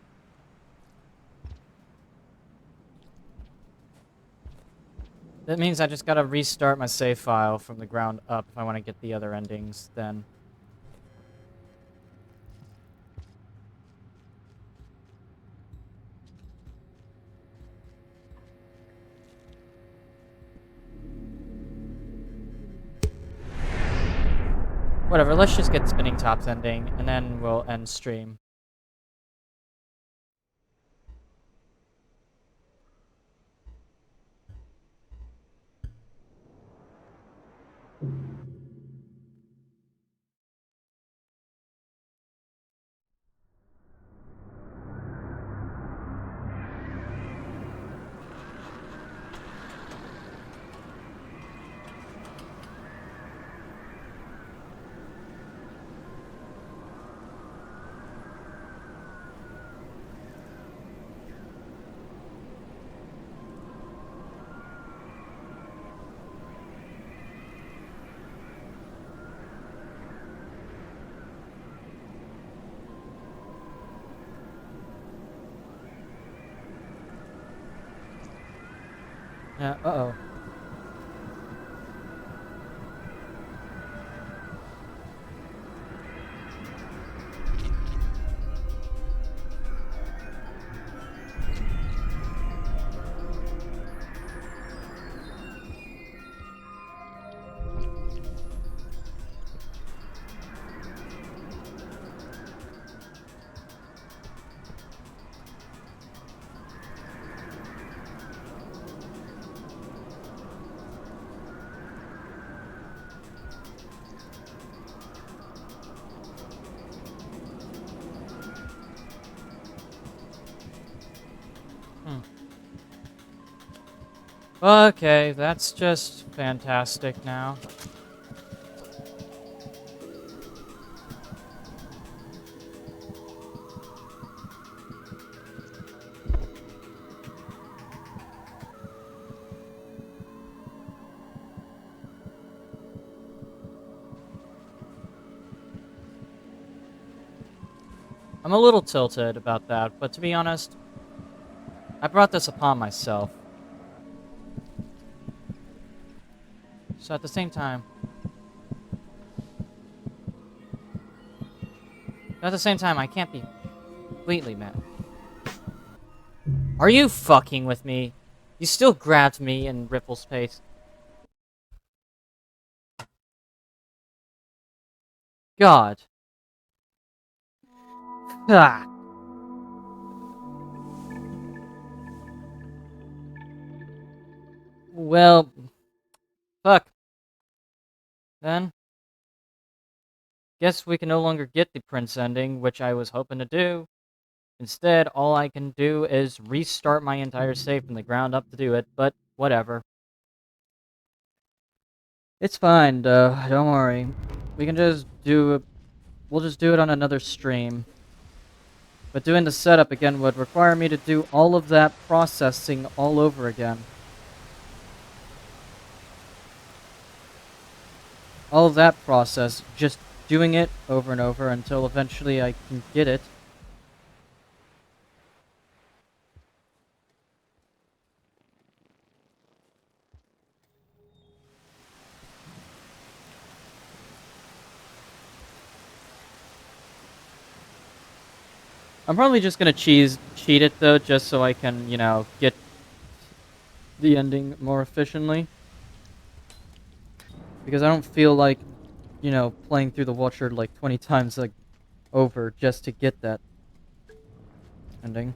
[SPEAKER 1] That means I just gotta restart my save file from the ground up if I want to get the other endings, then. Whatever, let's just get Spinning Top's ending, and then we'll end stream. Yeah, uh-oh. Hmm. Okay, that's just fantastic now. I'm a little tilted about that, but to be honest, I brought this upon myself. So at the same time, I can't be completely mad. Are you fucking with me? You still grabbed me in Ripple's face. God. Ah. Well, fuck. Then, guess we can no longer get the Prince ending, which I was hoping to do. Instead, all I can do is restart my entire save from the ground up to do it, but whatever. It's fine, don't worry. We can just do it. We'll just do it on another stream. But doing the setup again would require me to do all of that processing all over again. All of that process, just doing it over and over until eventually I can get it. I'm probably just gonna cheat it though, just so I can, get the ending more efficiently. Because I don't feel like, playing through the Watcher like 20 times like over just to get that ending.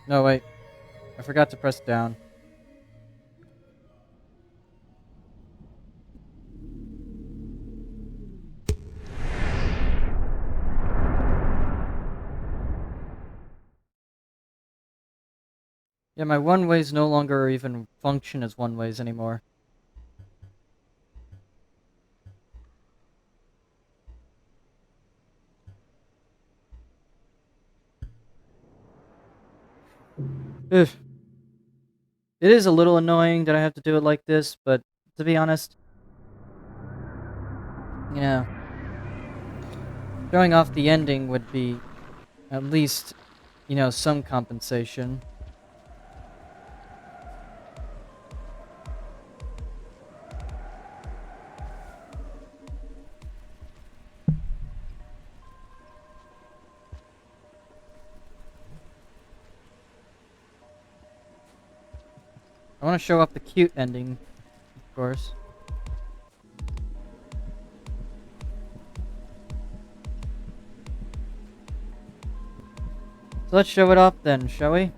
[SPEAKER 1] No, wait. I forgot to press down. Yeah, my one-ways no longer even function as one-ways anymore. Ugh. It is a little annoying that I have to do it like this, but to be honest, you know, showing off the ending would be at least, some compensation. I want to show off the cute ending, of course. So let's show it off then, shall we?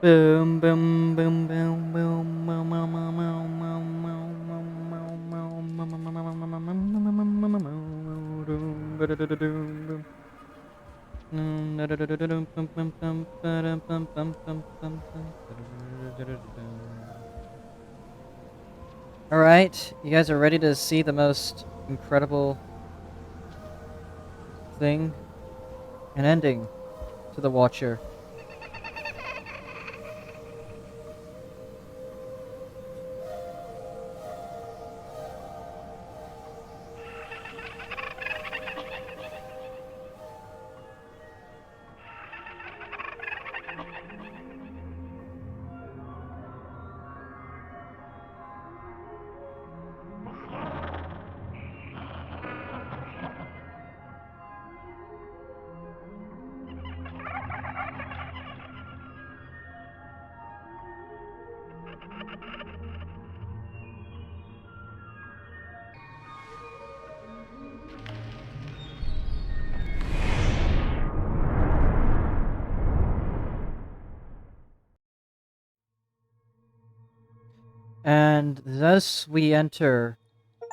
[SPEAKER 1] Boom, boom, boom, boom, boom, boom, boom, boom, boom, boom. Alright, you guys are ready to see the most incredible thing? An ending to The Watcher. And thus we enter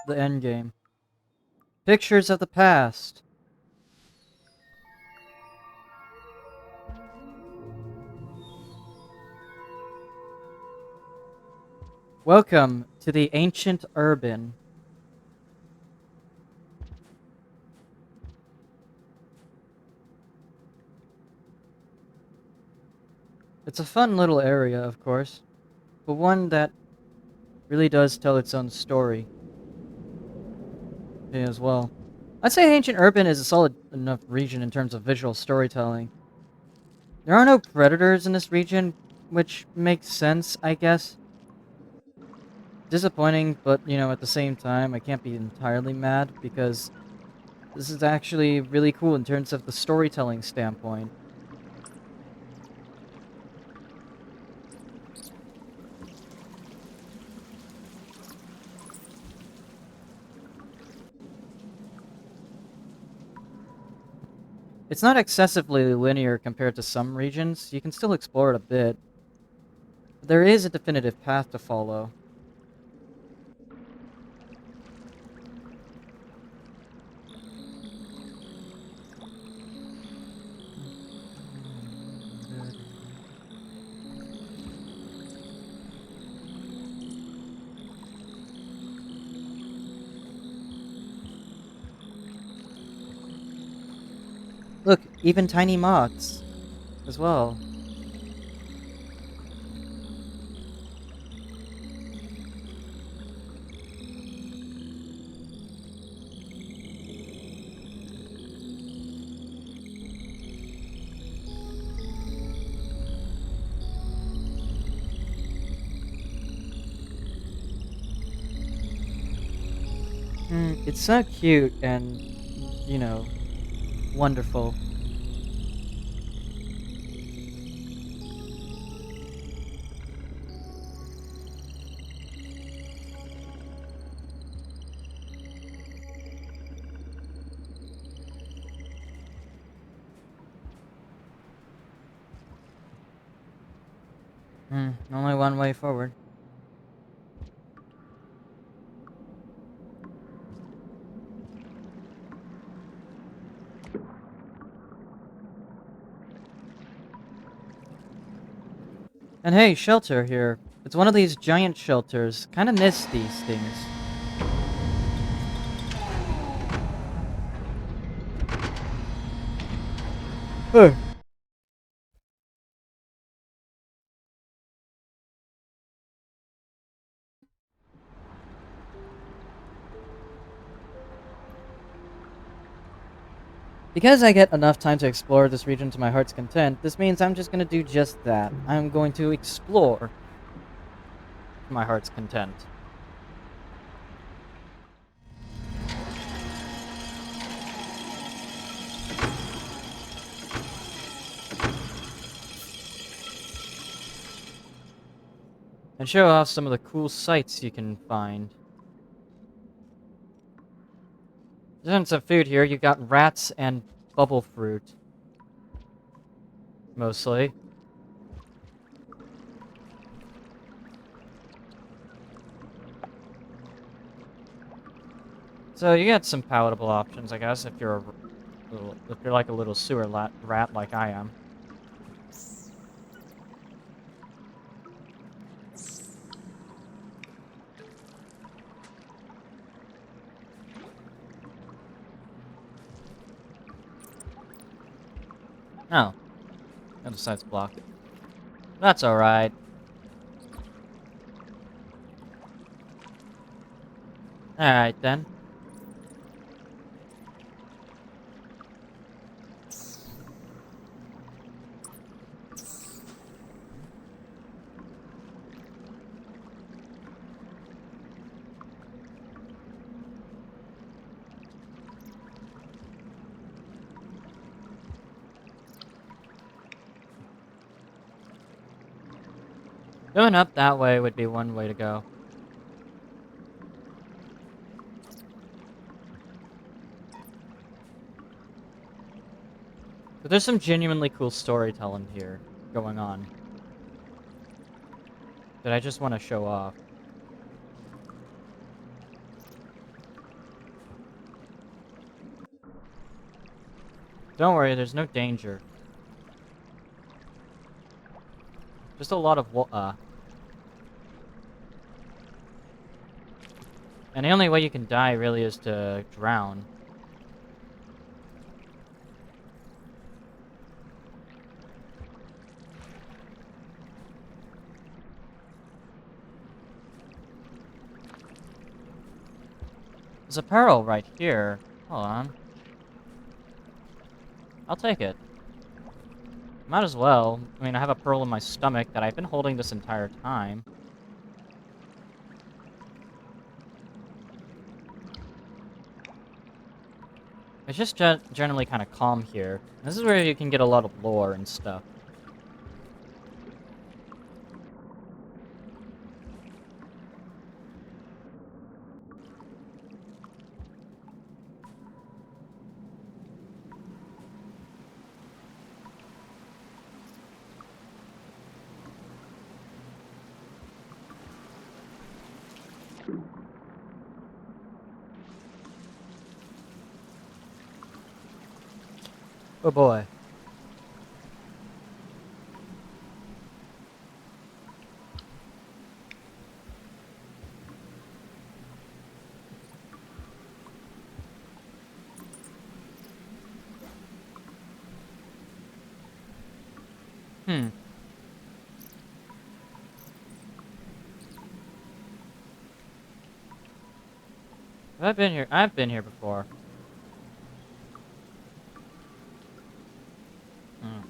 [SPEAKER 1] the endgame. Pictures of the past. Welcome to the ancient urban. It's a fun little area, of course, but one that really does tell its own story as well. I'd say ancient urban is a solid enough region in terms of visual storytelling. There are no predators in this region, which makes sense, I guess. Disappointing, but at the same time, I can't be entirely mad because this is actually really cool in terms of the storytelling standpoint. It's not excessively linear compared to some regions. You can still explore it a bit, but there is a definitive path to follow. Look, even tiny moths as well. It's so cute and, wonderful. Only one way forward. And hey, shelter here. It's one of these giant shelters. Kind of miss these things. Huh. Because I get enough time to explore this region to my heart's content, this means I'm just gonna do just that. I'm going to explore to my heart's content. And show off some of the cool sights you can find. There's some food here. You got rats and bubble fruit. Mostly. So you got some palatable options, I guess, if you're if you're like a little sewer rat like I am. Oh, the other side's blocked. That's alright. Alright then. Going up that way would be one way to go. But there's some genuinely cool storytelling here going on that I just want to show off. Don't worry, there's no danger. Just a lot of and the only way you can die really is to drown. There's a pearl right here. Hold on. I'll take it. Might as well. I mean, I have a pearl in my stomach that I've been holding this entire time. It's just generally kind of calm here. This is where you can get a lot of lore and stuff. Oh boy. Hmm. Have I been here? I've been here before. Hmm.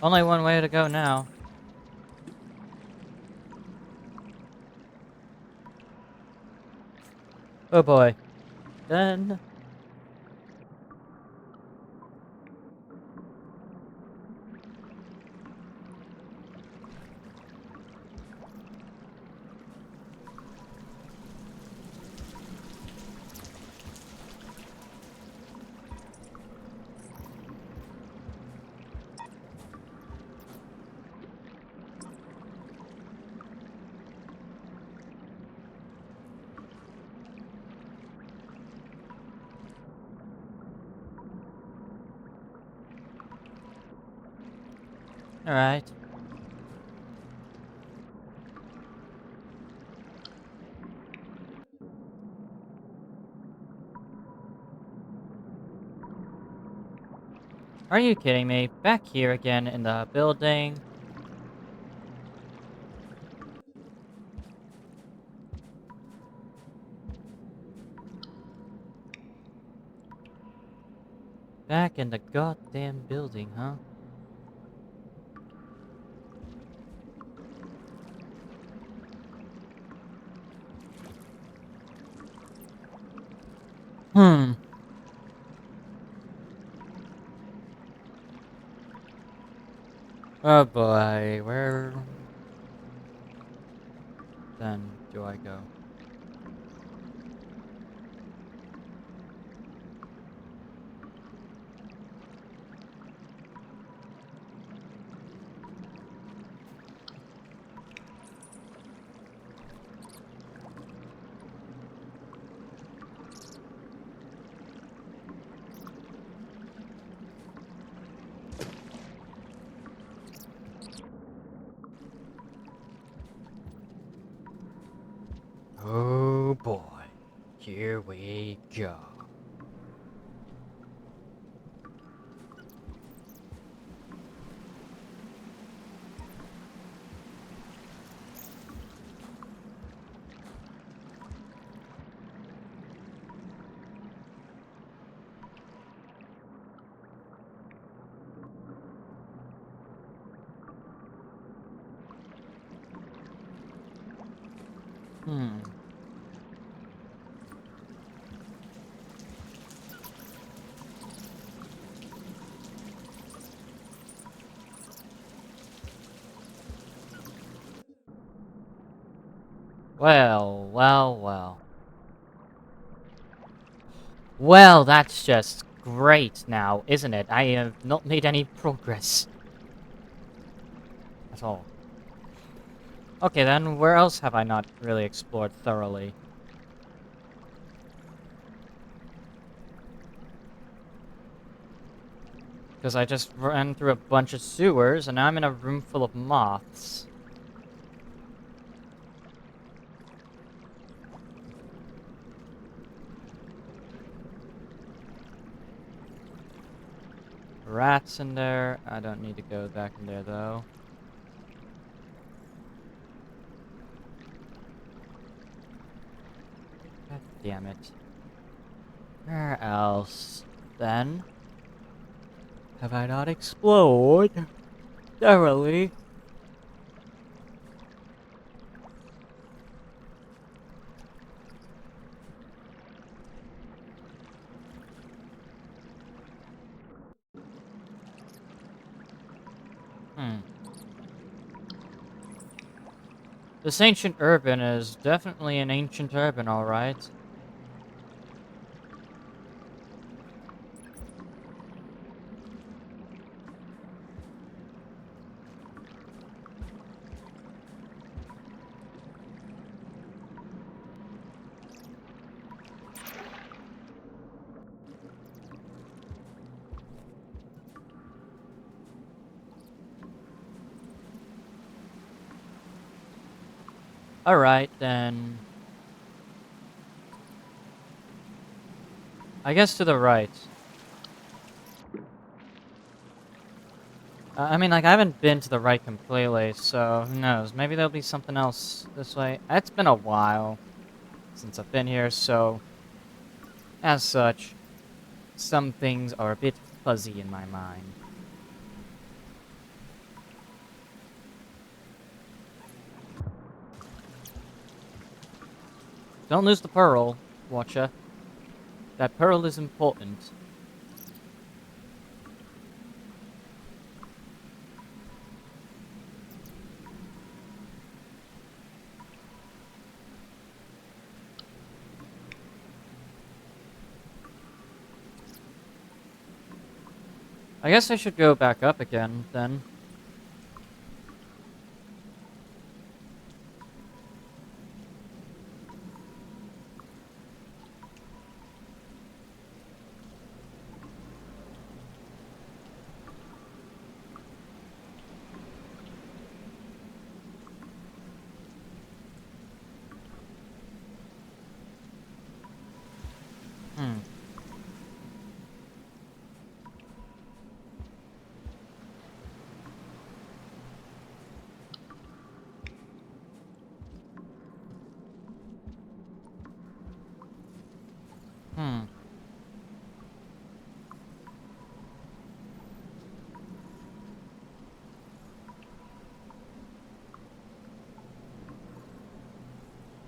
[SPEAKER 1] Only one way to go now. Oh boy. Then... Alright. Are you kidding me? Back here again in the building? Back in the goddamn building, huh? Hmm. Oh boy, where then do I go? Oh boy, here we go. Hmm. Well, well, well. Well, that's just great now, isn't it? I have not made any progress at all. Okay, then where else have I not really explored thoroughly? Because I just ran through a bunch of sewers, and now I'm in a room full of moths. Rats in there. I don't need to go back in there, though. God damn it. Where else, then? Have I not explored thoroughly? Hmm. This ancient urban is definitely an ancient urban, alright. Alright, then. I guess to the right. I mean, like, I haven't been to the right completely, so who knows? Maybe there'll be something else this way. It's been a while since I've been here, so as such, some things are a bit fuzzy in my mind. Don't lose the pearl, Watcher. That pearl is important. I guess I should go back up again, then. Hmm. Hmm.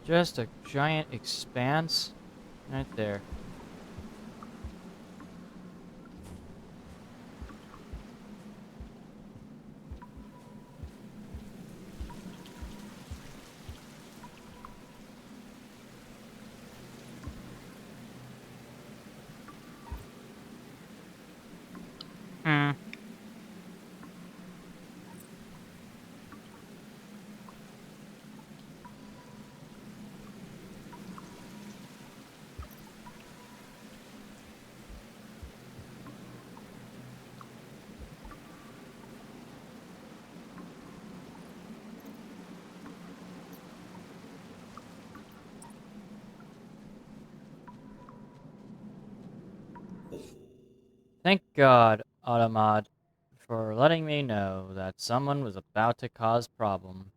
[SPEAKER 1] Just a giant expanse right there. Hmm. Thank God, Automod, for letting me know that someone was about to cause problem.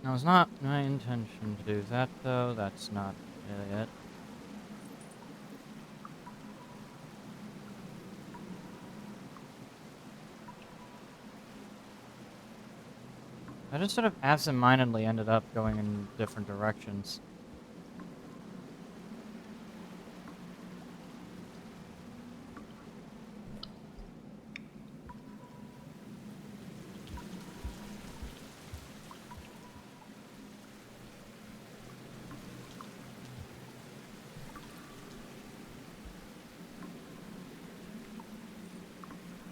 [SPEAKER 1] It was not my intention to do that, though. That's not really it. I just sort of absentmindedly ended up going in different directions.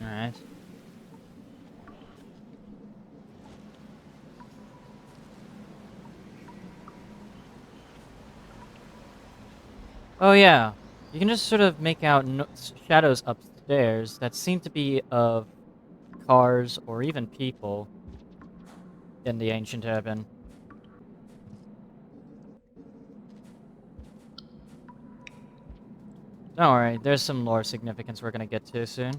[SPEAKER 1] Alright. Oh yeah, you can just sort of make out shadows upstairs that seem to be of cars or even people in the ancient heaven. Don't worry, there's some lore significance we're gonna get to soon.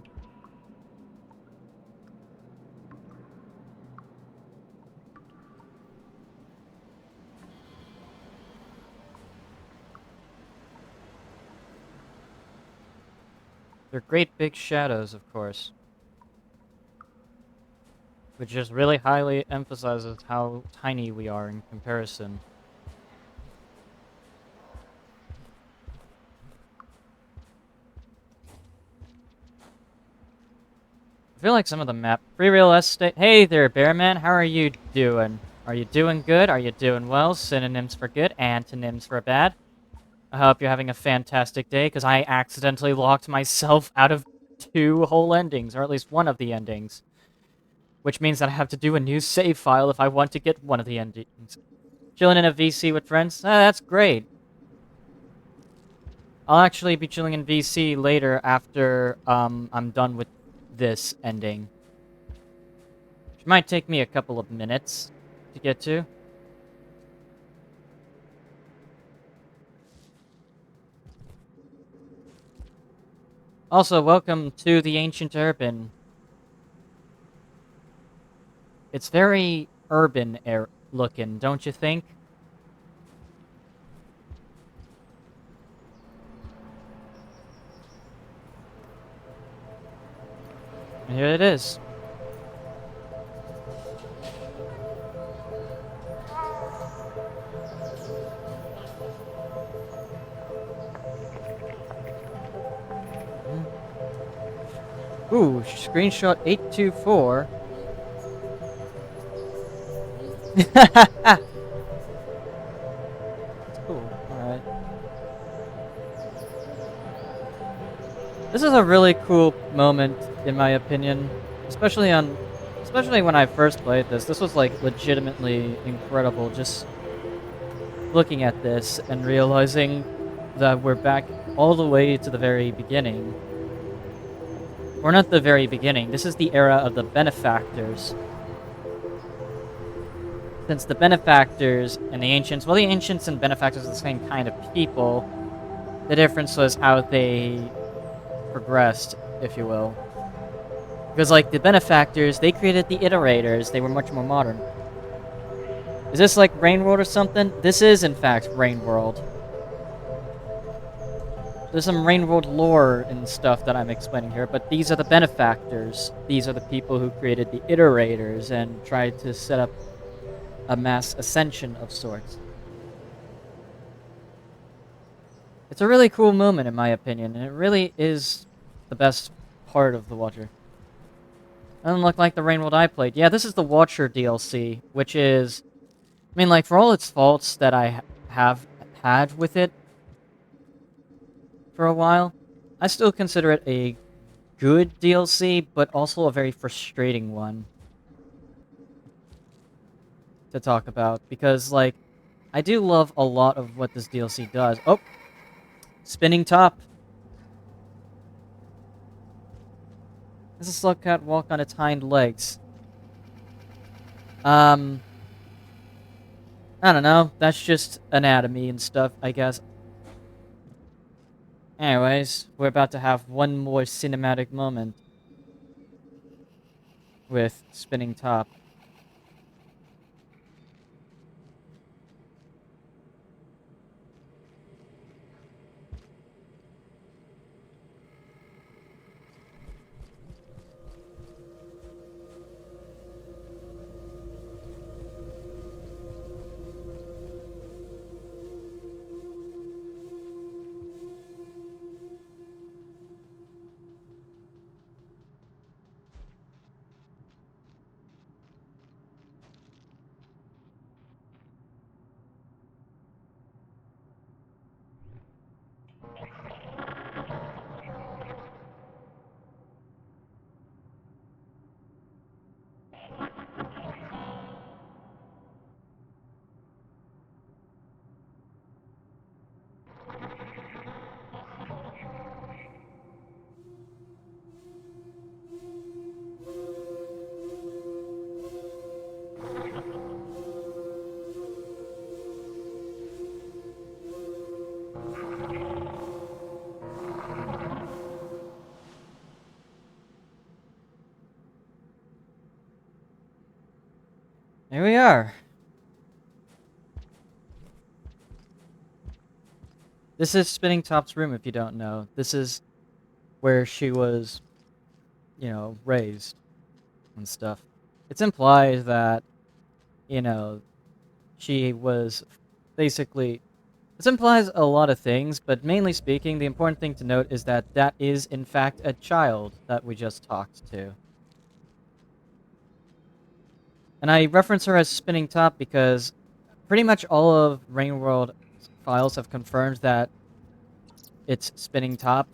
[SPEAKER 1] They're great big shadows, of course. Which just really highly emphasizes how tiny we are in comparison. I feel like some of the map... Free real estate... Hey there, Bearman, how are you doing? Are you doing good? Are you doing well? Synonyms for good, antonyms for bad. I hope you're having a fantastic day, because I accidentally locked myself out of 2 whole endings, or at least one of the endings. Which means that I have to do a new save file if I want to get one of the endings. Chilling in a VC with friends? That's great. I'll actually be chilling in VC later after I'm done with this ending. Which might take me a couple of minutes to get to. Also, welcome to the Ancient Urban. It's very urban looking, don't you think? And here it is. Ooh, screenshot 824. That's cool. Alright. This is a really cool moment, in my opinion. Especially when I first played this. This was, like, legitimately incredible. Just looking at this and realizing that we're back all the way to the very beginning. Or not the very beginning. This is the era of the benefactors. Since the benefactors and the ancients... Well, the ancients and benefactors are the same kind of people. The difference was how they progressed, if you will. Because, like, the benefactors, they created the iterators. They were much more modern. Is this like Rain World or something? This is, in fact, Rain World. There's some Rain World lore and stuff that I'm explaining here, but these are the benefactors. These are the people who created the iterators and tried to set up a mass ascension of sorts. It's a really cool moment, in my opinion, and it really is the best part of the Watcher. Doesn't look like the Rainworld I played. Yeah, this is the Watcher DLC, which is, I mean, like, for all its faults that I have had with it for a while, I still consider it a good DLC, but also a very frustrating one to talk about, because, like, I do love a lot of what this DLC does. Oh, spinning top. This is a slugcat walk on its hind legs. Um, I don't know. That's just anatomy and stuff, I guess. Anyways, we're about to have one more cinematic moment with spinning top. Here we are. This is Spinning Top's room, if you don't know. This is where she was, raised and stuff. It's implied that, you know, she was basically. This implies a lot of things, but mainly speaking, the important thing to note is that that is, in fact, a child that we just talked to. And I reference her as Spinning Top because pretty much all of Rainworld files have confirmed that it's Spinning Top.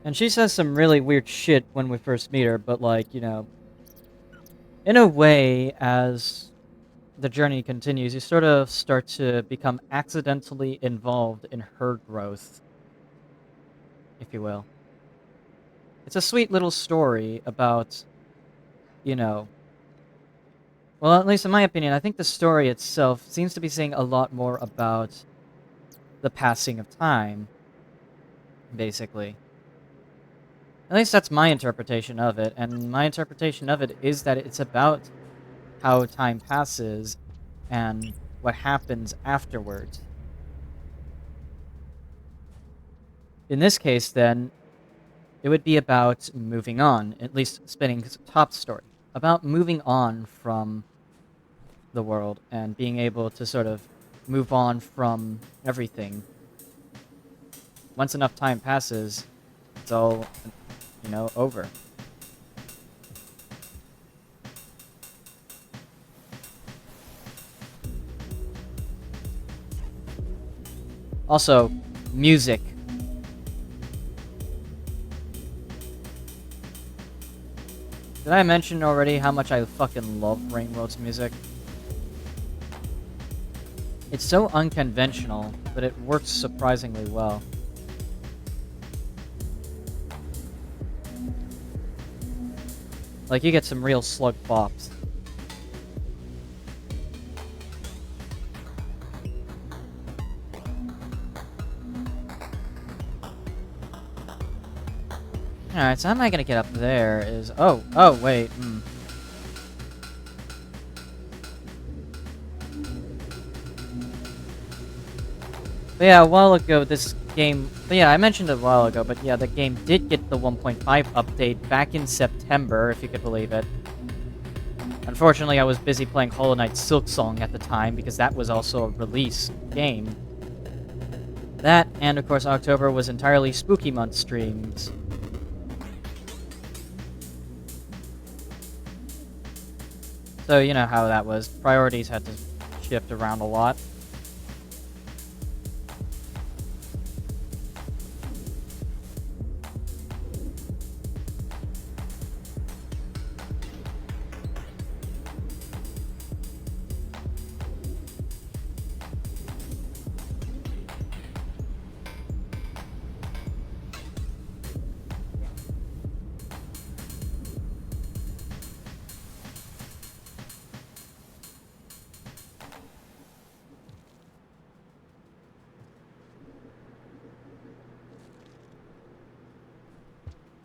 [SPEAKER 1] And she says some really weird shit when we first meet her, but, like, in a way, as the journey continues, you sort of start to become accidentally involved in her growth, if you will. It's a sweet little story about, you know, well, at least in my opinion, I think the story itself seems to be saying a lot more about the passing of time, basically. At least that's my interpretation of it, and my interpretation of it is that it's about how time passes and what happens afterwards. In this case, then, it would be about moving on, at least Spinning Top's story, about moving on from the world and being able to sort of move on from everything. Once enough time passes, it's all, over. Also, music. Did I mention already how much I fucking love Rainworld's music? It's so unconventional, but it works surprisingly well. Like, you get some real slug bops. Alright, so how am I gonna get up there is... Oh, wait. But yeah, a while ago, this game But yeah, I mentioned it a while ago, but yeah, the game did get the 1.5 update back in September, if you could believe it. Unfortunately, I was busy playing Hollow Knight Silksong at the time because that was also a release game. That, and of course, October was entirely Spooky Month streams. So, you know how that was. Priorities had to shift around a lot.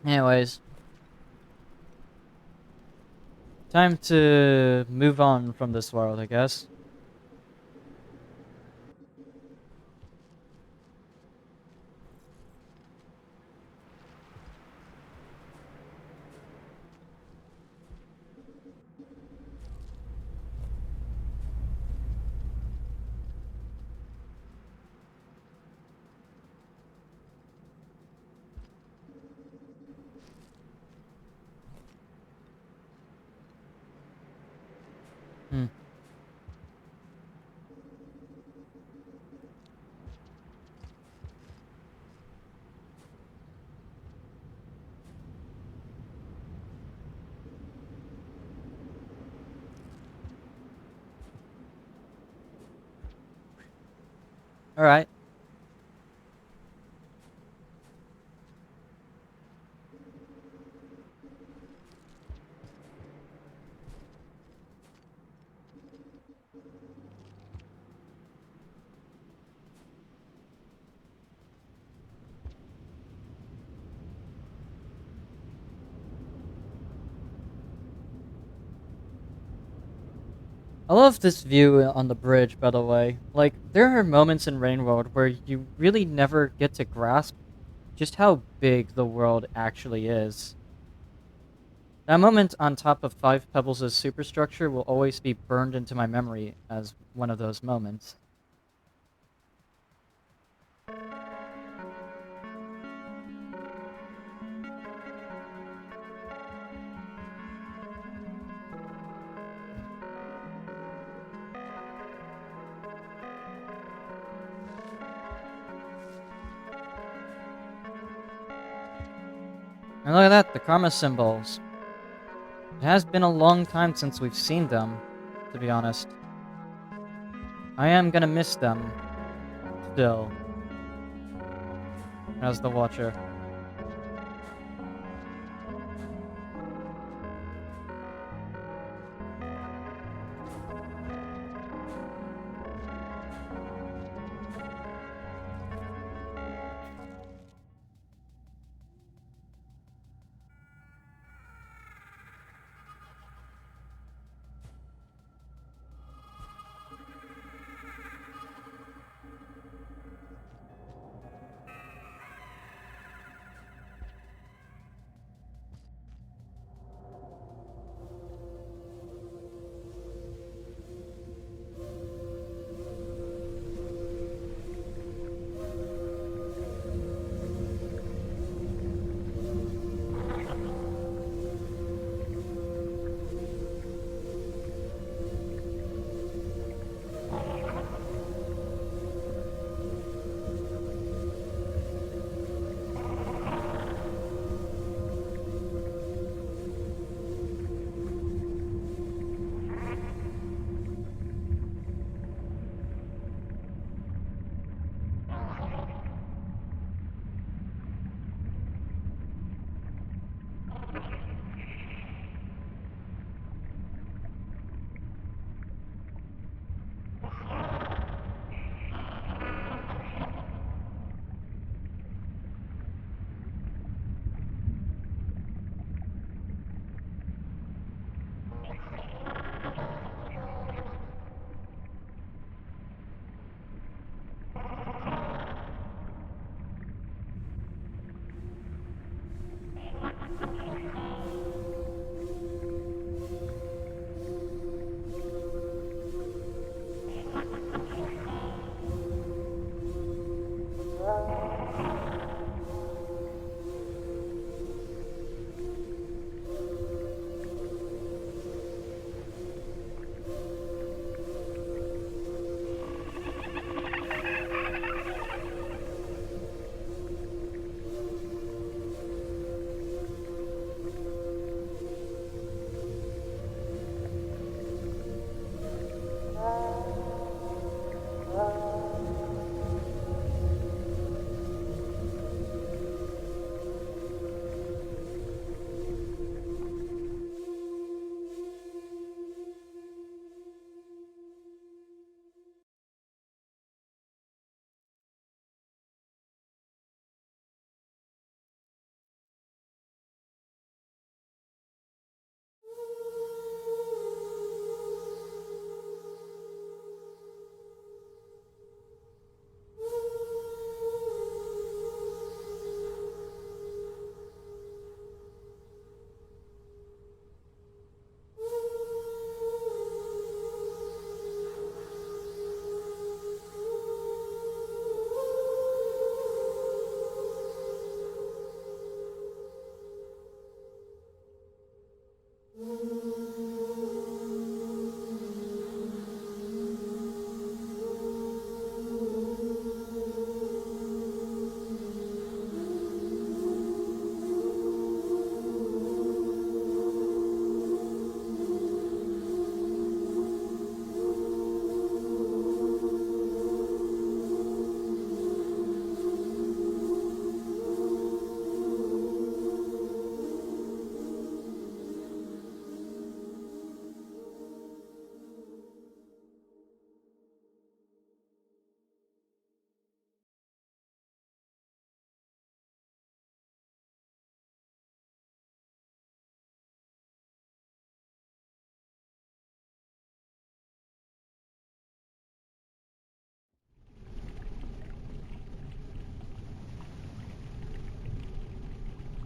[SPEAKER 1] Anyways, time to move on from this world, I guess. Hmm. Alright. I love this view on the bridge, by the way. Like, there are moments in Rain World where you really never get to grasp just how big the world actually is. That moment on top of Five Pebbles' superstructure will always be burned into my memory as one of those moments. And look at that, the karma symbols. It has been a long time since we've seen them, to be honest. I am gonna miss them, still, as the Watcher.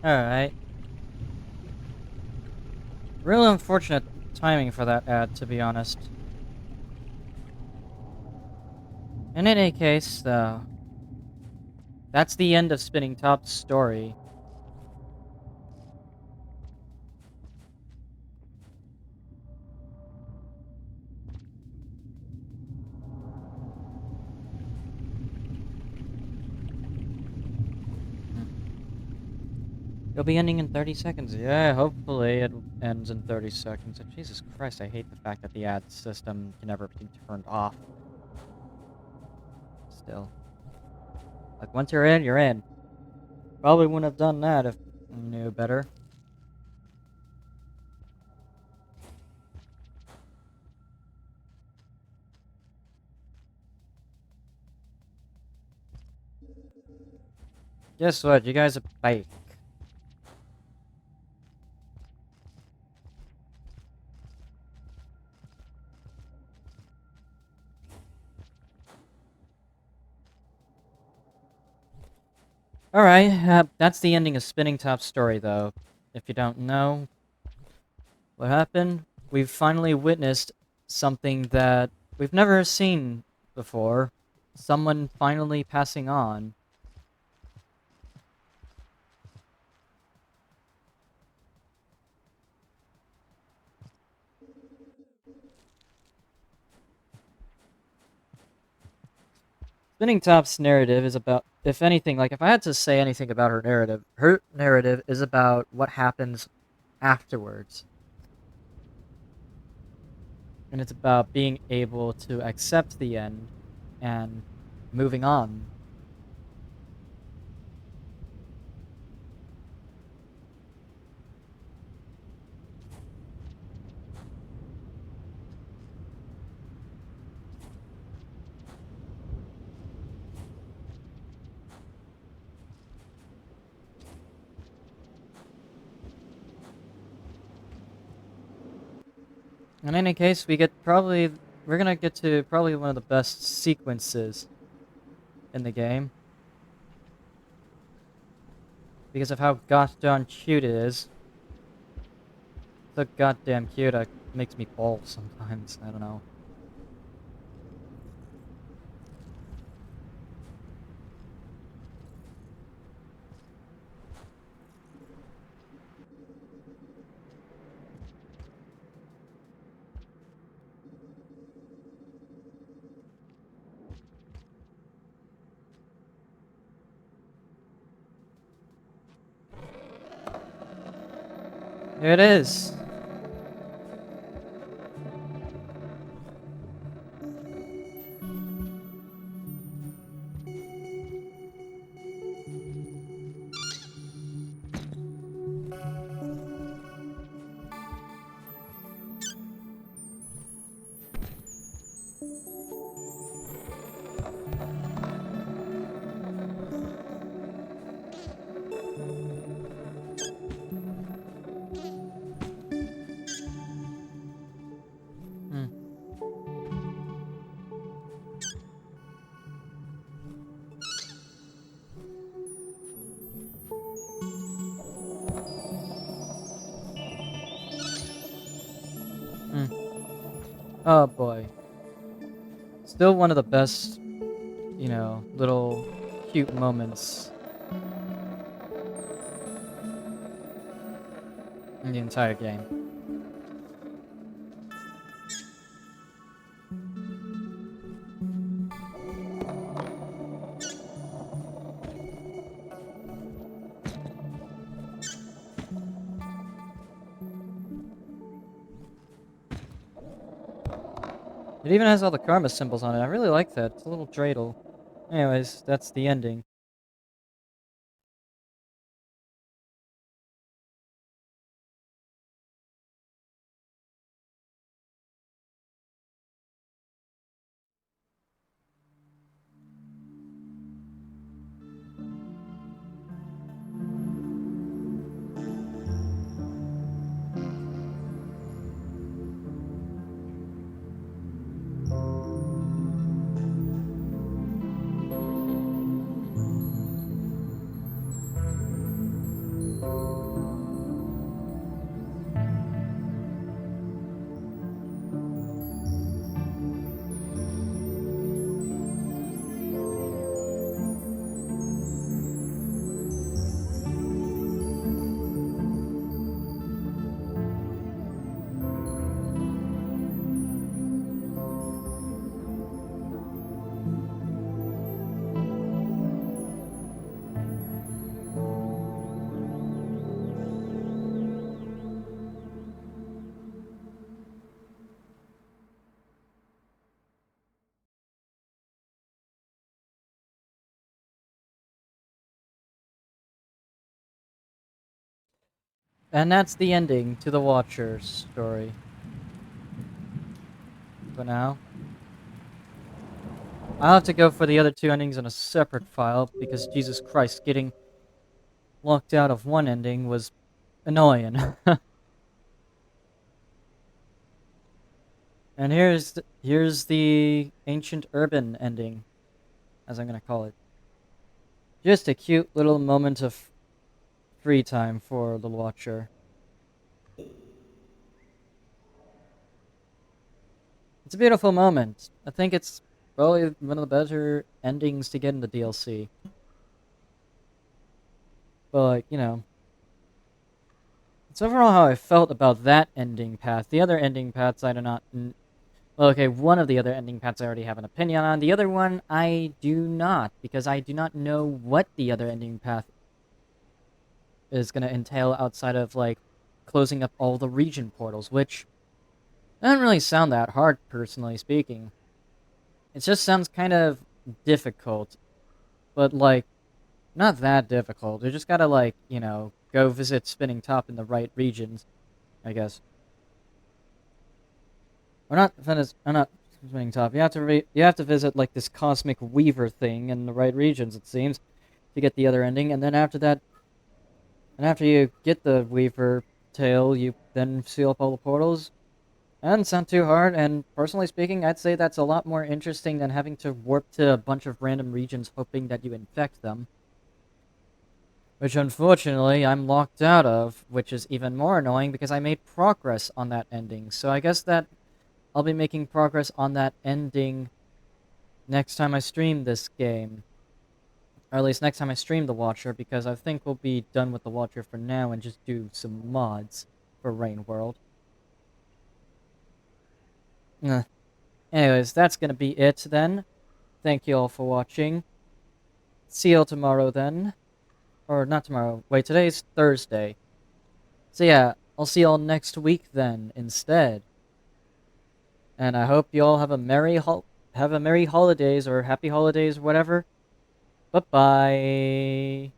[SPEAKER 1] Alright. Real unfortunate timing for that ad, to be honest. In any case, though, that's the end of Spinning Top's story. Hmm. It'll be ending in 30 seconds. Yeah, hopefully it ends in 30 seconds. And Jesus Christ, I hate the fact that the ad system can never be turned off. Still. Like, once you're in, you're in. Probably wouldn't have done that if I knew better. Guess what? You guys are fake. Alright, that's the ending of Spinning Top's story, though. If you don't know what happened, we've finally witnessed something that we've never seen before. Someone finally passing on. Spinning Top's narrative is about, if anything, like if I had to say anything about her narrative is about what happens afterwards. And it's about being able to accept the end and moving on. In any case, we're gonna get to probably one of the best sequences in the game. Because of how goddamn cute it is. So goddamn cute, it makes me bawl sometimes. I don't know. Here it is. Hmm. Hmm. Oh boy. Still one of the best, little cute moments in the entire game. It even has all the karma symbols on it. I really like that. It's a little dreidel. Anyways, that's the ending. And that's the ending to the Watcher story. For now. I'll have to go for the other two endings in a separate file, because Jesus Christ, getting locked out of one ending was annoying. And here's the ancient urban ending, as I'm gonna call it. Just a cute little moment of free time for the Watcher. It's a beautiful moment. I think it's probably one of the better endings to get in the DLC. But, it's overall how I felt about that ending path. The other ending paths I do not. Well, okay, one of the other ending paths I already have an opinion on. The other one I do not, because I do not know what the other ending path is going to entail outside of, like, closing up all the region portals, which doesn't really sound that hard, personally speaking. It just sounds kind of difficult, but, like, not that difficult. You just gotta, like, go visit Spinning Top in the right regions, I guess. Or not finish, or not Spinning Top. You have to visit, like, this Cosmic Weaver thing in the right regions, it seems, to get the other ending, and then after that, and after you get the Weaver tail, you then seal up all the portals. That doesn't sound too hard, and personally speaking, I'd say that's a lot more interesting than having to warp to a bunch of random regions hoping that you infect them. Which unfortunately I'm locked out of, which is even more annoying because I made progress on that ending. So I guess that I'll be making progress on that ending next time I stream this game. Or at least next time I stream the Watcher, because I think we'll be done with the Watcher for now and just do some mods for Rain World. Anyways, that's gonna be it then. Thank you all for watching. See you all tomorrow then. Or not tomorrow. Wait, today's Thursday. So yeah, I'll see you all next week then instead. And I hope you all have a merry holidays or happy holidays or whatever. Bye bye.